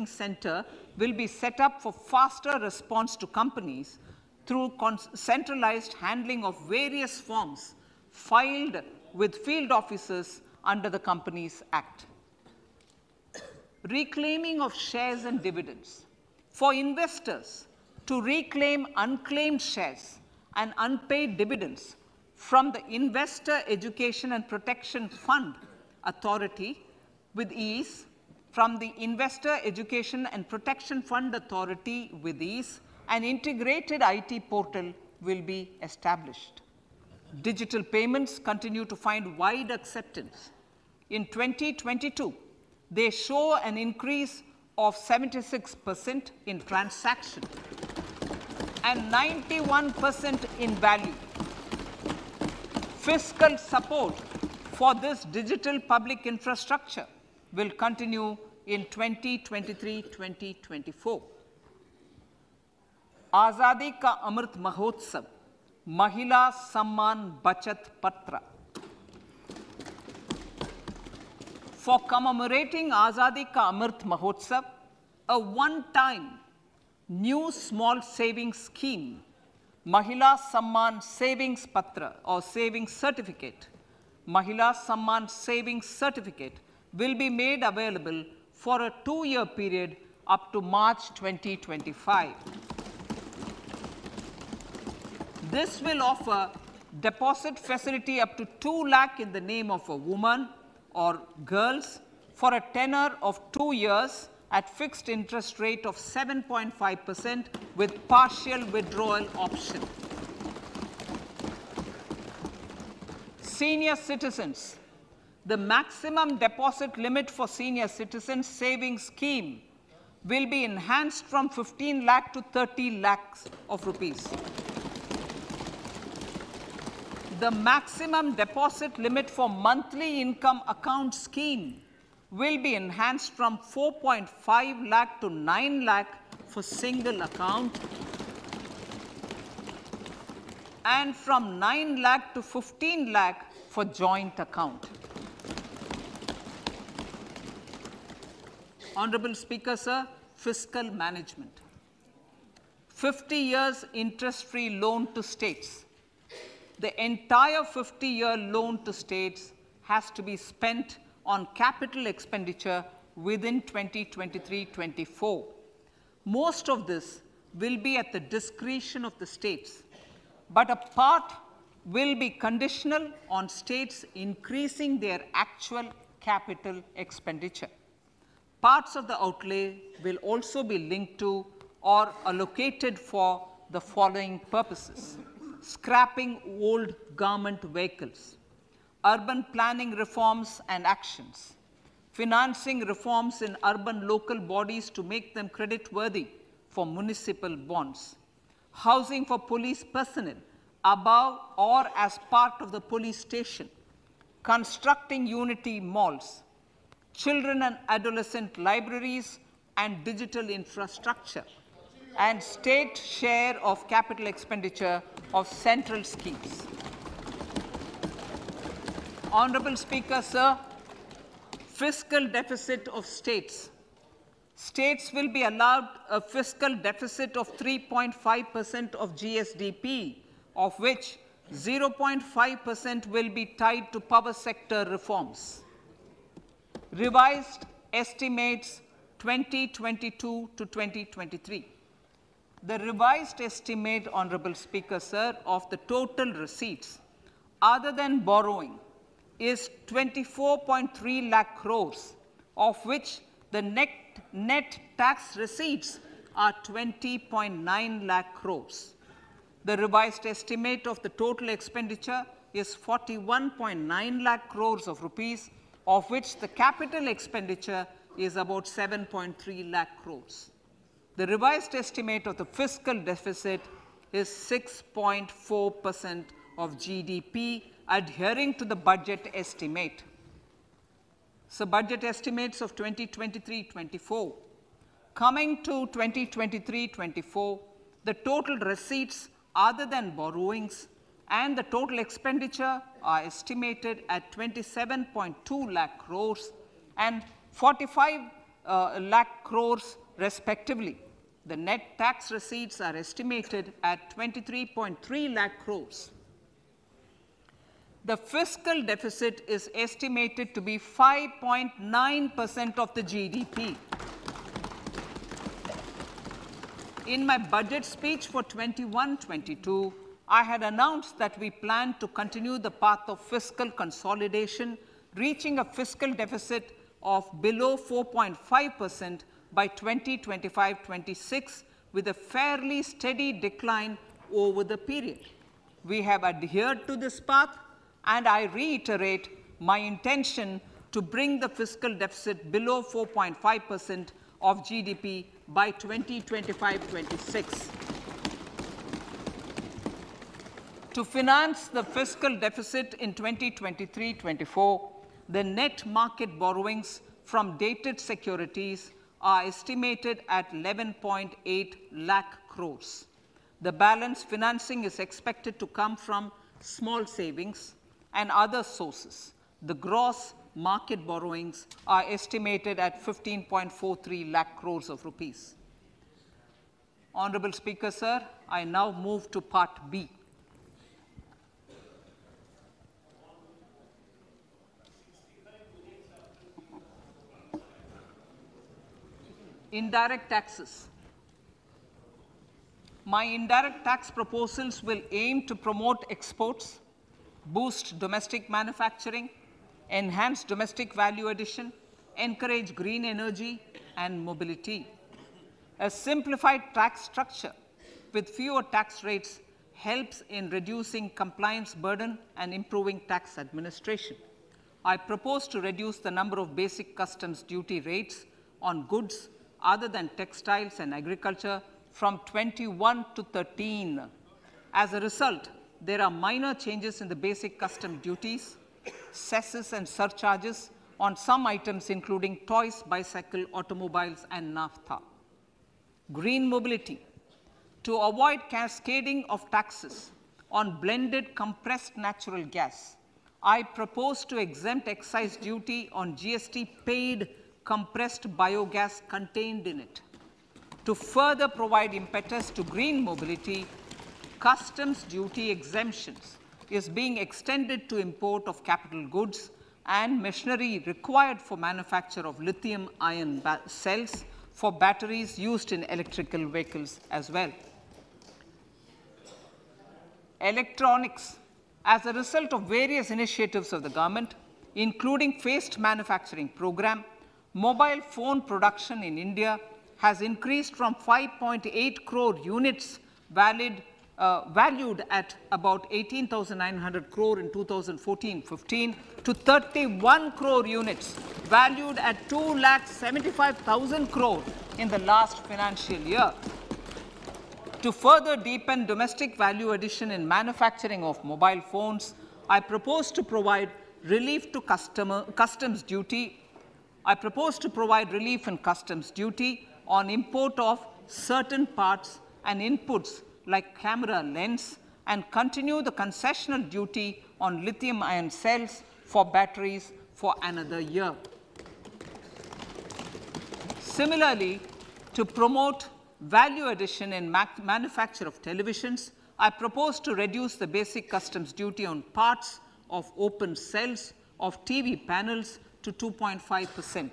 center will be set up for faster response to companies through centralized handling of various forms filed with field officers under the Companies Act. reclaiming of shares and dividends. For investors to reclaim unclaimed shares and unpaid dividends from the Investor Education and Protection Fund Authority with ease, from the Investor Education and Protection Fund Authority with ease, an integrated IT portal will be established. Digital payments continue to find wide acceptance. In 2022, they show an increase of 76% in transaction and 91% in value. Fiscal support for this digital public infrastructure will continue in 2023-2024. आज़ादी का अमृत महोत्सव, महिला सम्मान बचत पत्र. For commemorating Azadi Ka Amrit Mahotsav, a one-time new small savings scheme, Mahila Samman Savings Patra or Savings Certificate, Mahila Samman Savings Certificate will be made available for a 2-year period up to March 2025. This will offer deposit facility up to 2 lakh in the name of a woman or girls for a tenure of 2 years at fixed interest rate of 7.5% with partial withdrawal option. Senior citizens, the maximum deposit limit for senior citizens savings scheme will be enhanced from 15 lakh to 30 lakhs of rupees. The maximum deposit limit for monthly income account scheme will be enhanced from 4.5 lakh to 9 lakh for single account and from 9 lakh to 15 lakh for joint account. Honorable Speaker, sir, fiscal management. 50 years interest-free loan to states. The entire 50-year loan to states has to be spent on capital expenditure within 2023-24. Most of this will be at the discretion of the states, but a part will be conditional on states increasing their actual capital expenditure. Parts of the outlay will also be linked to or allocated for the following purposes: scrapping old government vehicles, urban planning reforms and actions, financing reforms in urban local bodies to make them creditworthy for municipal bonds, housing for police personnel above or as part of the police station, constructing unity malls, children and adolescent libraries and digital infrastructure, and state share of capital expenditure of central schemes. Honorable Speaker, sir, fiscal deficit of states. States will be allowed a fiscal deficit of 3.5% of GSDP, of which 0.5% will be tied to power sector reforms. Revised estimates 2022 to 2023. The revised estimate, Honorable Speaker, sir, of the total receipts other than borrowing is 24.3 lakh crores, of which the net tax receipts are 20.9 lakh crores. The revised estimate of the total expenditure is 41.9 lakh crores of rupees, of which the capital expenditure is about 7.3 lakh crores. The revised estimate of the fiscal deficit is 6.4% of GDP, adhering to the budget estimate. So budget estimates of 2023-24. Coming to 2023-24, the total receipts other than borrowings and the total expenditure are estimated at 27.2 lakh crores and 45 lakh crores respectively. The net tax receipts are estimated at 23.3 lakh crores. The fiscal deficit is estimated to be 5.9% of the GDP. In my budget speech for 21-22, I had announced that we plan to continue the path of fiscal consolidation, reaching a fiscal deficit of below 4.5% by 2025-26, with a fairly steady decline over the period. We have adhered to this path, and I reiterate my intention to bring the fiscal deficit below 4.5% of GDP by 2025-26. To finance the fiscal deficit in 2023-24, the net market borrowings from dated securities are estimated at 11.8 lakh crores. The balance financing is expected to come from small savings and other sources. The gross market borrowings are estimated at 15.43 lakh crores of rupees. Honorable Speaker, sir, I now move to Part B. Indirect taxes. My indirect tax proposals will aim to promote exports, boost domestic manufacturing, enhance domestic value addition, encourage green energy and mobility. A simplified tax structure with fewer tax rates helps in reducing compliance burden and improving tax administration. I propose to reduce the number of basic customs duty rates on goods other than textiles and agriculture from 21 to 13. As a result, there are minor changes in the basic custom duties, cesses and surcharges on some items including toys, bicycle, automobiles and naphtha. Green mobility. To avoid cascading of taxes on blended compressed natural gas, I propose to exempt excise duty on GST paid compressed biogas contained in it. To further provide impetus to green mobility, customs duty exemptions is being extended to import of capital goods and machinery required for manufacture of lithium-ion cells for batteries used in electrical vehicles as well. Electronics. As a result of various initiatives of the government, including phased manufacturing program, mobile phone production in India has increased from 5.8 crore units valued at about 18,900 crore in 2014-15 to 31 crore units valued at 2,75,000 crore in the last financial year. To further deepen domestic value addition in manufacturing of mobile phones, I propose to provide relief to customs duty. I propose to provide relief in customs duty on import of certain parts and inputs like camera lens and continue the concessional duty on lithium-ion cells for batteries for another year. Similarly, to promote value addition in manufacture of televisions, I propose to reduce the basic customs duty on parts of open cells of TV panels to 2.5%.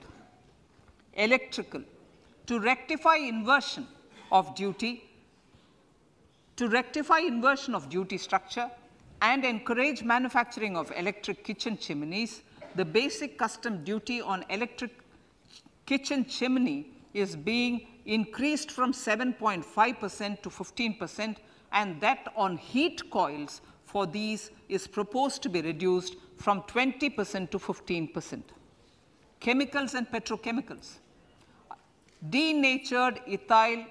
Electrical. To rectify inversion of duty structure and encourage manufacturing of electric kitchen chimneys, the basic custom duty on electric kitchen chimney is being increased from 7.5% to 15%, and that on heat coils for these is proposed to be reduced from 20% to 15%. Chemicals and petrochemicals. Denatured ethyl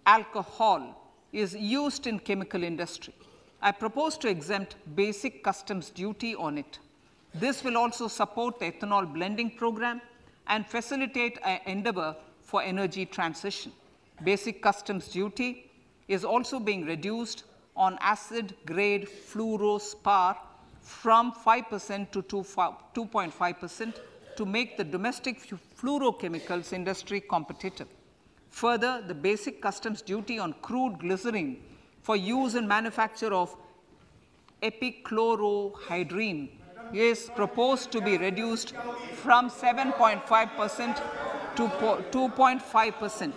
alcohol is used in chemical industry. I propose to exempt basic customs duty on it. This will also support the ethanol blending program and facilitate an endeavor for energy transition. Basic customs duty is also being reduced on acid-grade fluorospar from 5% to 2.5% to make the domestic fluorochemicals industry competitive. Further, the basic customs duty on crude glycerine for use in manufacture of epichlorohydrin is proposed to be reduced from 7.5% to 2.5%.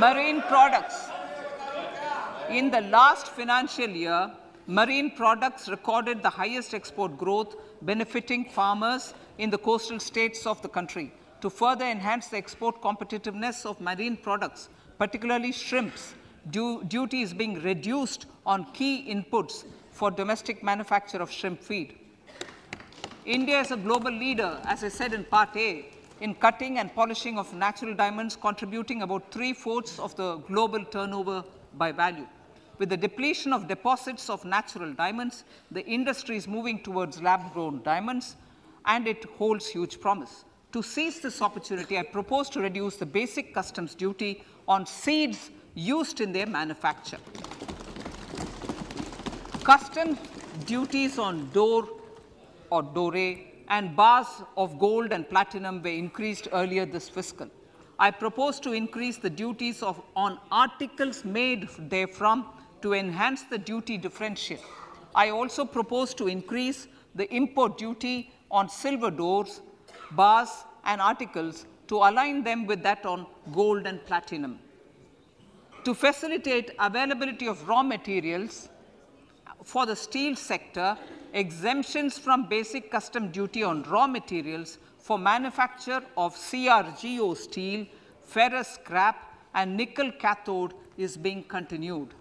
Marine products. In the last financial year, marine products recorded the highest export growth, benefiting farmers in the coastal states of the country. To further enhance the export competitiveness of marine products, particularly shrimps, duty is being reduced on key inputs for domestic manufacture of shrimp feed. India is a global leader, as I said in Part A, in cutting and polishing of natural diamonds, contributing about 3/4 of the global turnover by value. With the depletion of deposits of natural diamonds, the industry is moving towards lab-grown diamonds, and it holds huge promise. To seize this opportunity, I propose to reduce the basic customs duty on seeds used in their manufacture. Customs duties on door or doré and bars of gold and platinum were increased earlier this fiscal. I propose to increase the duties on articles made therefrom to enhance the duty differential. I also propose to increase the import duty on silver doors, bars, and articles to align them with that on gold and platinum. To facilitate availability of raw materials for the steel sector, exemptions from basic custom duty on raw materials for manufacture of CRGO steel, ferrous scrap, and nickel cathode is being continued.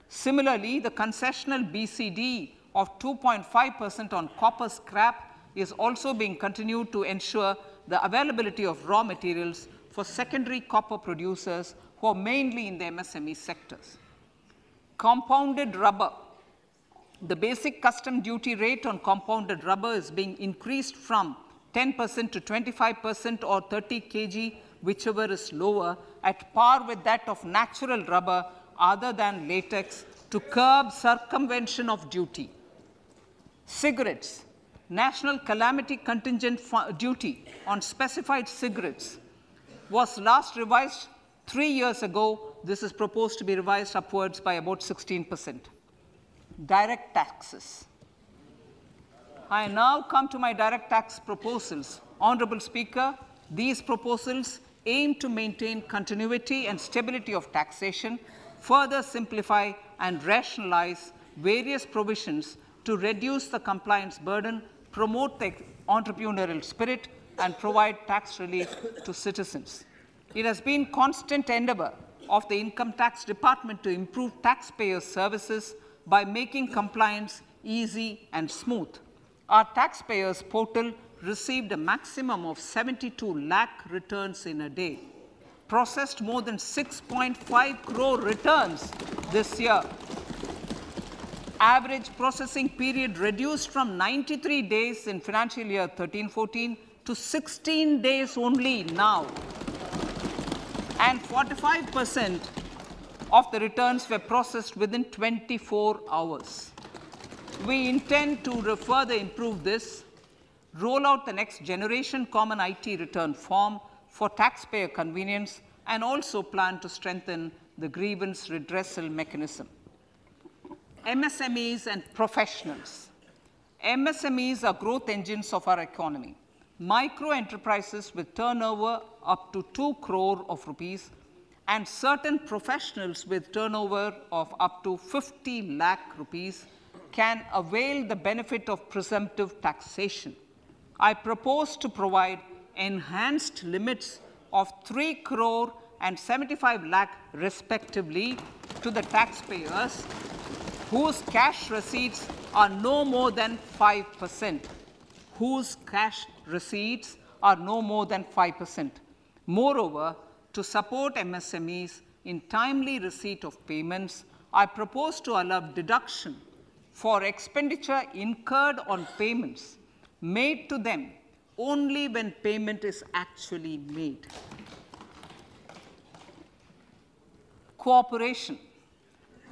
Similarly, the concessional BCD of 2.5% on copper scrap is also being continued to ensure the availability of raw materials for secondary copper producers who are mainly in the MSME sectors. Compounded rubber. The basic custom duty rate on compounded rubber is being increased from 10% to 25% or 30 kg, whichever is lower, at par with that of natural rubber other than latex, to curb circumvention of duty. Cigarettes. National calamity contingent duty on specified cigarettes was last revised 3 years ago. This is proposed to be revised upwards by about 16%. Direct taxes. I now come to my direct tax proposals. Honorable Speaker, these proposals aim to maintain continuity and stability of taxation, further simplify and rationalize various provisions to reduce the compliance burden, promote the entrepreneurial spirit, and provide tax relief to citizens. It has been constant endeavor of the Income Tax Department to improve taxpayers' services by making compliance easy and smooth. Our taxpayers portal received a maximum of 72 lakh returns in a day, processed more than 6.5 crore returns this year. Average processing period reduced from 93 days in financial year 13-14 to 16 days only now. And 45% of the returns were processed within 24 hours. We intend to further improve this, roll out the next generation common IT return form for taxpayer convenience, and also plan to strengthen the grievance redressal mechanism. MSMEs and professionals. MSMEs are growth engines of our economy. Micro enterprises with turnover up to 2 crore of rupees and certain professionals with turnover of up to 50 lakh rupees can avail the benefit of presumptive taxation. I propose to provide enhanced limits of 3 crore and 75 lakh respectively to the taxpayers whose cash receipts are no more than 5%. Whose cash receipts are no more than 5%. Moreover, to support MSMEs in timely receipt of payments, I propose to allow deduction for expenditure incurred on payments made to them only when payment is actually made. Cooperation.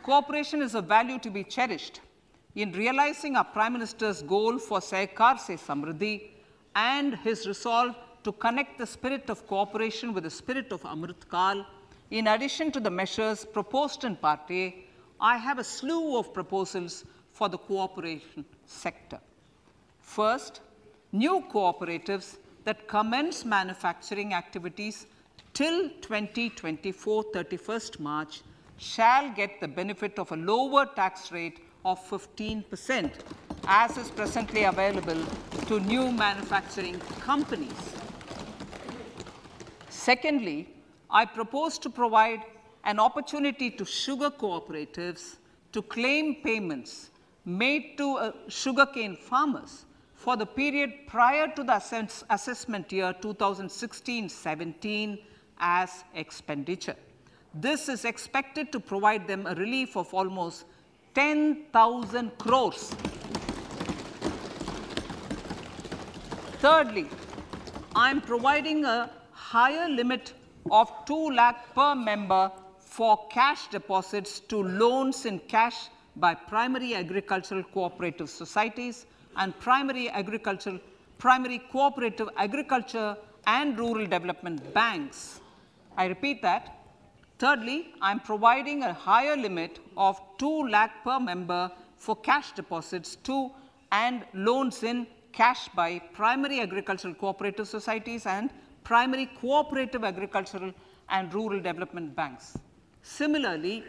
Cooperation is a value to be cherished. In realizing our Prime Minister's goal for Sahkar Se Samriddhi and his resolve to connect the spirit of cooperation with the spirit of Amrit Kal, In addition to the measures proposed in Part A, I have a slew of proposals for the cooperation sector. First, new cooperatives that commence manufacturing activities till 2024, 31st March, shall get the benefit of a lower tax rate of 15%, as is presently available to new manufacturing companies. Secondly, I propose to provide an opportunity to sugar cooperatives to claim payments made to sugarcane farmers for the period prior to the assessment year 2016-17 as expenditure. This is expected to provide them a relief of almost 10,000 crores. Thirdly, I am providing a higher limit of 2 lakh per member for cash deposits to loans in cash by primary agricultural cooperative societies and primary cooperative agriculture and rural development banks. I repeat that. Thirdly, I am providing a higher limit of 2 lakh per member for cash deposits to and loans in cash by primary agricultural cooperative societies and primary cooperative agricultural and rural development banks. Similarly,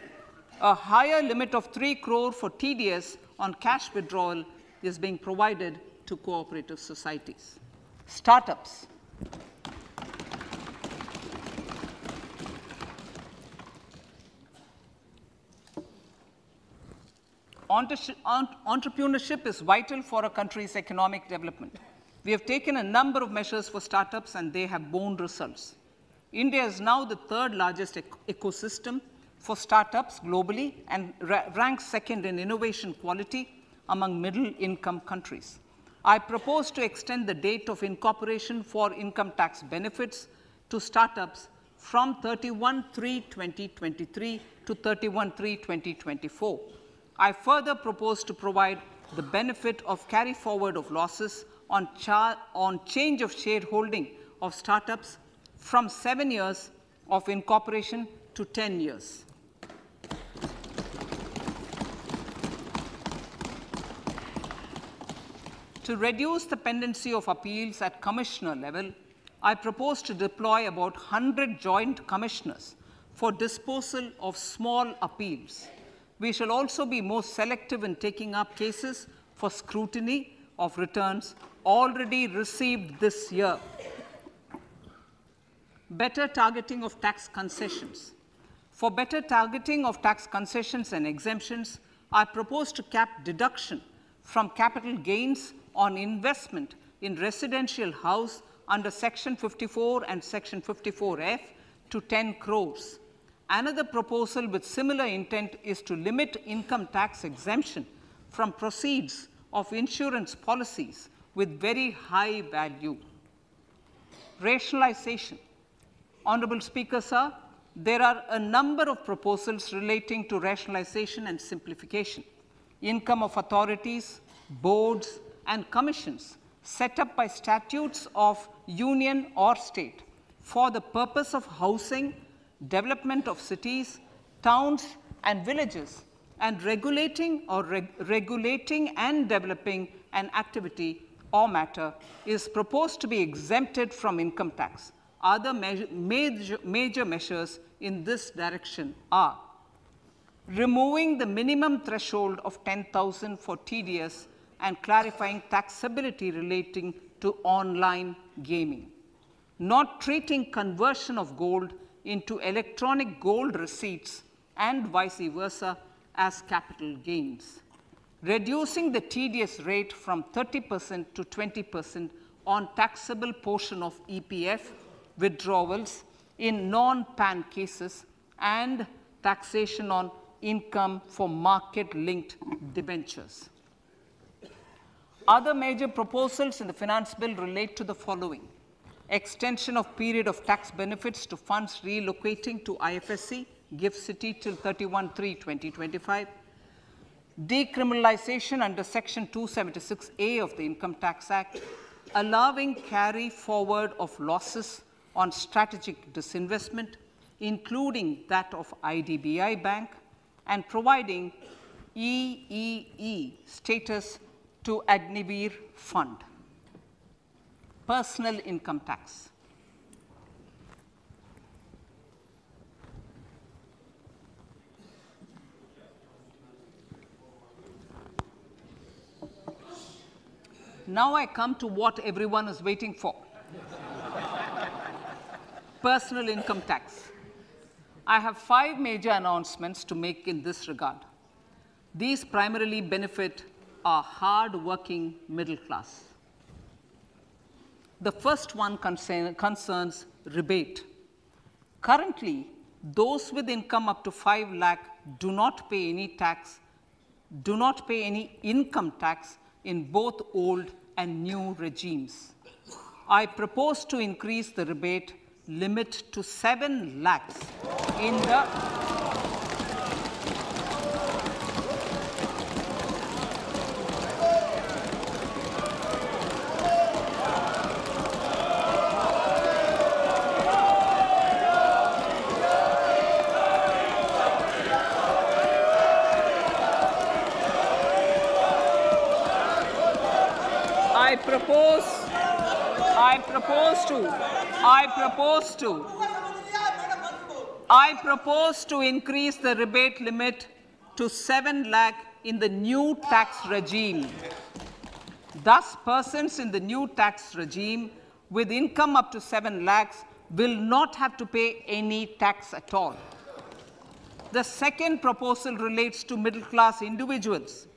a higher limit of 3 crore for TDS on cash withdrawal is being provided to cooperative societies. Startups. Entrepreneurship is vital for a country's economic development. We have taken a number of measures for startups and they have borne results. India is now the third largest ecosystem for startups globally and ranks second in innovation quality among middle-income countries. I propose to extend the date of incorporation for income tax benefits to startups from 31/3/2023 to 31/3/2024. I further propose to provide the benefit of carry forward of losses on change of shareholding of startups from 7 years of incorporation to 10 years. To reduce the pendency of appeals at commissioner level, I propose to deploy about 100 joint commissioners for disposal of small appeals. We shall also be more selective in taking up cases for scrutiny of returns already received this year. Better targeting of tax concessions. For better targeting of tax concessions and exemptions, I propose to cap deduction from capital gains on investment in residential house under Section 54 and Section 54F to 10 crores. Another proposal with similar intent is to limit income tax exemption from proceeds of insurance policies with very high value. Rationalization. Honorable Speaker, sir, there are a number of proposals relating to rationalization and simplification. Income of authorities, boards, and commissions set up by statutes of union or state for the purpose of housing, development of cities, towns, and villages, and regulating and developing an activity or matter is proposed to be exempted from income tax. Other major measures in this direction are removing the minimum threshold of 10,000 for TDS and clarifying taxability relating to online gaming, not treating conversion of gold into electronic gold receipts and vice versa as capital gains, reducing the TDS rate from 30% to 20% on taxable portion of EPF withdrawals in non-PAN cases, and taxation on income for market-linked debentures. Other major proposals in the finance bill relate to the following: extension of period of tax benefits to funds relocating to IFSC, GIFT City till 31/3/2025, decriminalization under Section 276A of the Income Tax Act, allowing carry forward of losses on strategic disinvestment, including that of IDBI Bank, and providing EEE status to Agnivir Fund. Personal income tax. Now I come to what everyone is waiting for. Personal income tax. I have 5 major announcements to make in this regard. These primarily benefit our hard-working middle class. The first one concerns rebate. Currently, those with income up to 5 lakh do not pay any income tax in both old and new regimes. I propose to increase the rebate limit to 7 lakhs in the I propose to increase the rebate limit to 7 lakh in the new tax regime. Thus, persons in the new tax regime with income up to 7 lakhs will not have to pay any tax at all. The second proposal relates to middle class individuals.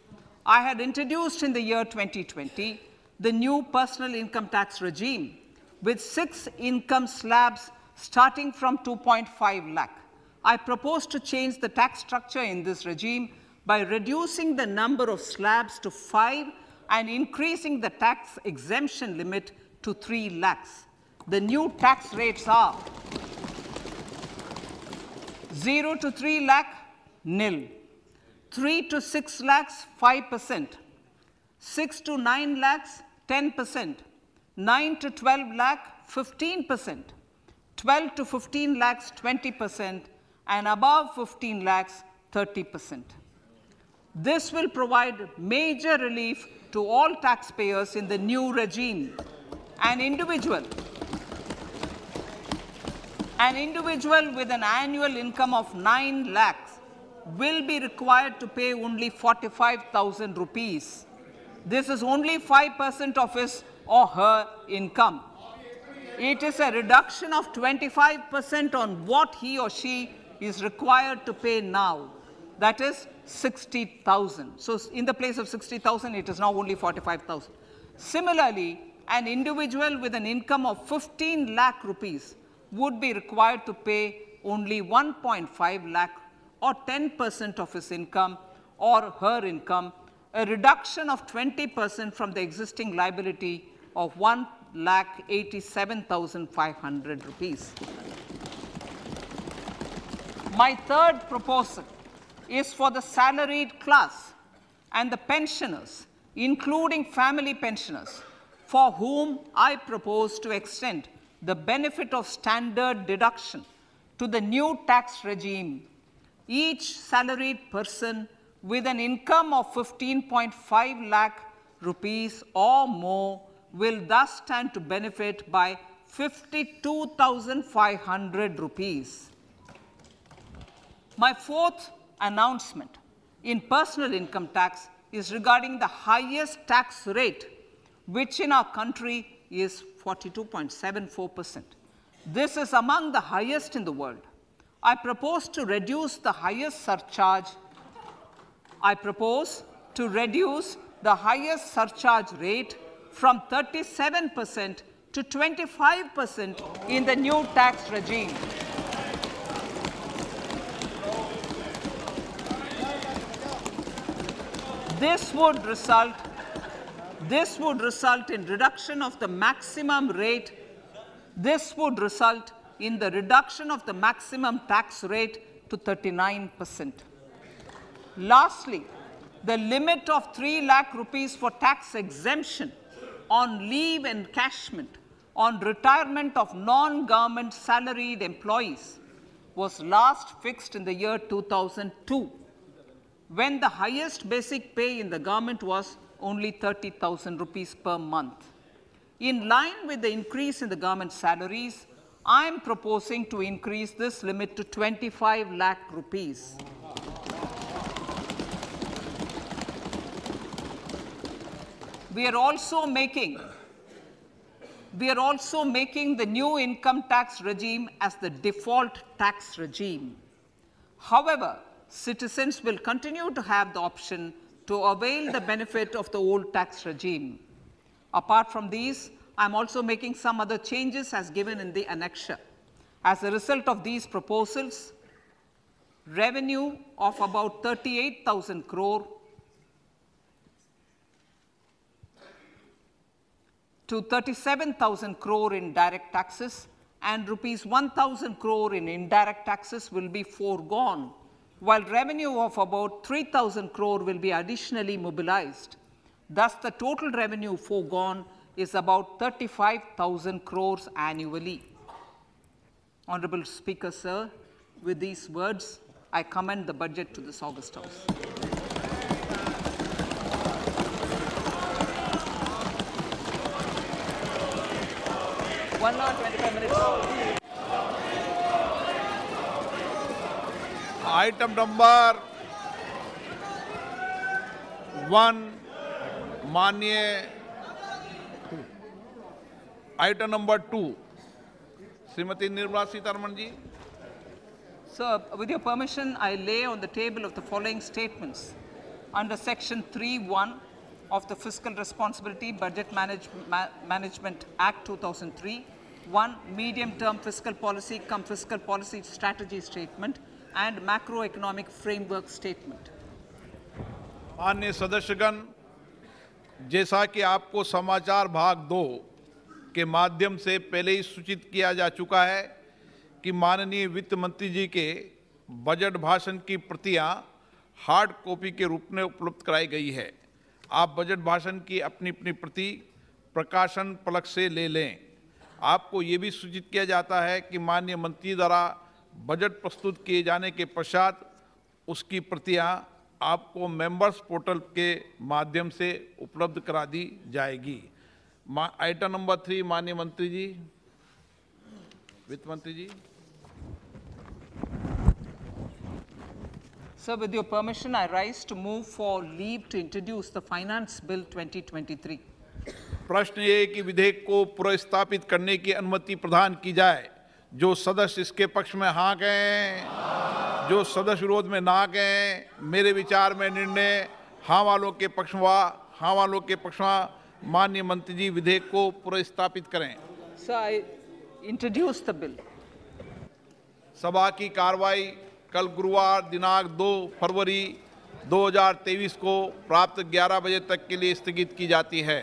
I had introduced in the year 2020 the new personal income tax regime with 6 income slabs starting from 2.5 lakh. I propose to change the tax structure in this regime by reducing the number of slabs to 5 and increasing the tax exemption limit to 3 lakhs. The new tax rates are 0 to 3 lakh, nil. 3 to 6 lakhs, 5%. 6 to 9 lakhs, 10%. 9 to 12 lakh, 15%. 12 to 15 lakhs, 20%. And above 15 lakhs, 30%. This will provide major relief to all taxpayers in the new regime. An individual with an annual income of 9 lakhs will be required to pay only 45,000 rupees. This is only 5% of his or her income. It is a reduction of 25% on what he or she is required to pay now. That is 60,000. So in the place of 60,000, it is now only 45,000. Similarly, an individual with an income of 15 lakh rupees would be required to pay only 1.5 lakh or 10% of his income or her income, a reduction of 20% from the existing liability of 1,87,500 rupees. My third proposal is for the salaried class and the pensioners, including family pensioners, for whom I propose to extend the benefit of standard deduction to the new tax regime. Each salaried person with an income of 15.5 lakh rupees or more will thus stand to benefit by 52,500 rupees. My fourth announcement in personal income tax is regarding the highest tax rate, which in our country is 42.74%. This is among the highest in the world. I propose to reduce the highest surcharge. Rate from 37% to 25% in the new tax regime. This would result in reduction of the maximum rate. This would result in the reduction of the maximum tax rate to 39%. Lastly, the limit of 3 lakh rupees for tax exemption on leave encashment on retirement of non-government salaried employees was last fixed in the year 2002, when the highest basic pay in the government was only 30,000 rupees per month. In line with the increase in the government salaries, I am proposing to increase this limit to 25 lakh rupees. We are also making the new income tax regime as the default tax regime. However, citizens will continue to have the option to avail the benefit of the old tax regime. Apart from these, I am also making some other changes as given in the annexure. As a result of these proposals, revenue of about 38,000 crore to 37,000 crore in direct taxes and rupees 1,000 crore in indirect taxes will be foregone, while revenue of about 3,000 crore will be additionally mobilized. Thus, the total revenue foregone is about 35,000 crores annually. Honorable Speaker, sir, with these words, I commend the budget to this august House. One hour, 25 minutes. Item number 1, माननीय Item number 2, Shrimati Nirmala Sitharaman ji. Sir, with your permission, I lay on the table of the following statements. Under Section 3(1) of the Fiscal Responsibility Budget Management Act 2003, 1. Medium-term fiscal policy cum fiscal policy strategy statement and macroeconomic framework statement. माननीय सदस्यगण, जैसा कि आपको समाचार भाग 2 के माध्यम से पहले ही सूचित किया जा चुका है कि माननीय वित्त मंत्री जी के बजट भाषण की प्रतियां हार्ड कॉपी के रूप में उपलब्ध कराई गई है. आप बजट भाषण की अपनी अपनी प्रति प्रकाशन पलक से ले लें. आपको ये भी सूचित किया जाता है कि माननीय मंत्री द्वारा बजट प्रस्तुत किए जाने के पश्चात उसकी प्रतियां आपको मेंबर्स पोर्टल के माध्यम से उपलब्ध करा दी जाएगी. आइटम नंबर 3, माननीय मंत्री जी, वित्त मंत्री जी. Sir, with your permission, I rise to move for leave to introduce the Finance Bill 2023. प्रश्न ये है कि विधेयक को पुनर्स्थापित करने की अनुमति प्रदान की जाए. जो सदस्य इसके पक्ष में हाँ कहें, जो सदस्य विरोध में ना कहें. मेरे विचार में निर्णय हाँ वालों के पक्ष में. माननीय मंत्री जी विधेयक को पुनर्स्थापित करें. Sir, I introduce the bill. सभा की कार्रवाई कल गुरुवार दिनांक 2 फरवरी 2023 को प्राप्त 11 बजे तक के लिए स्थगित की जाती है.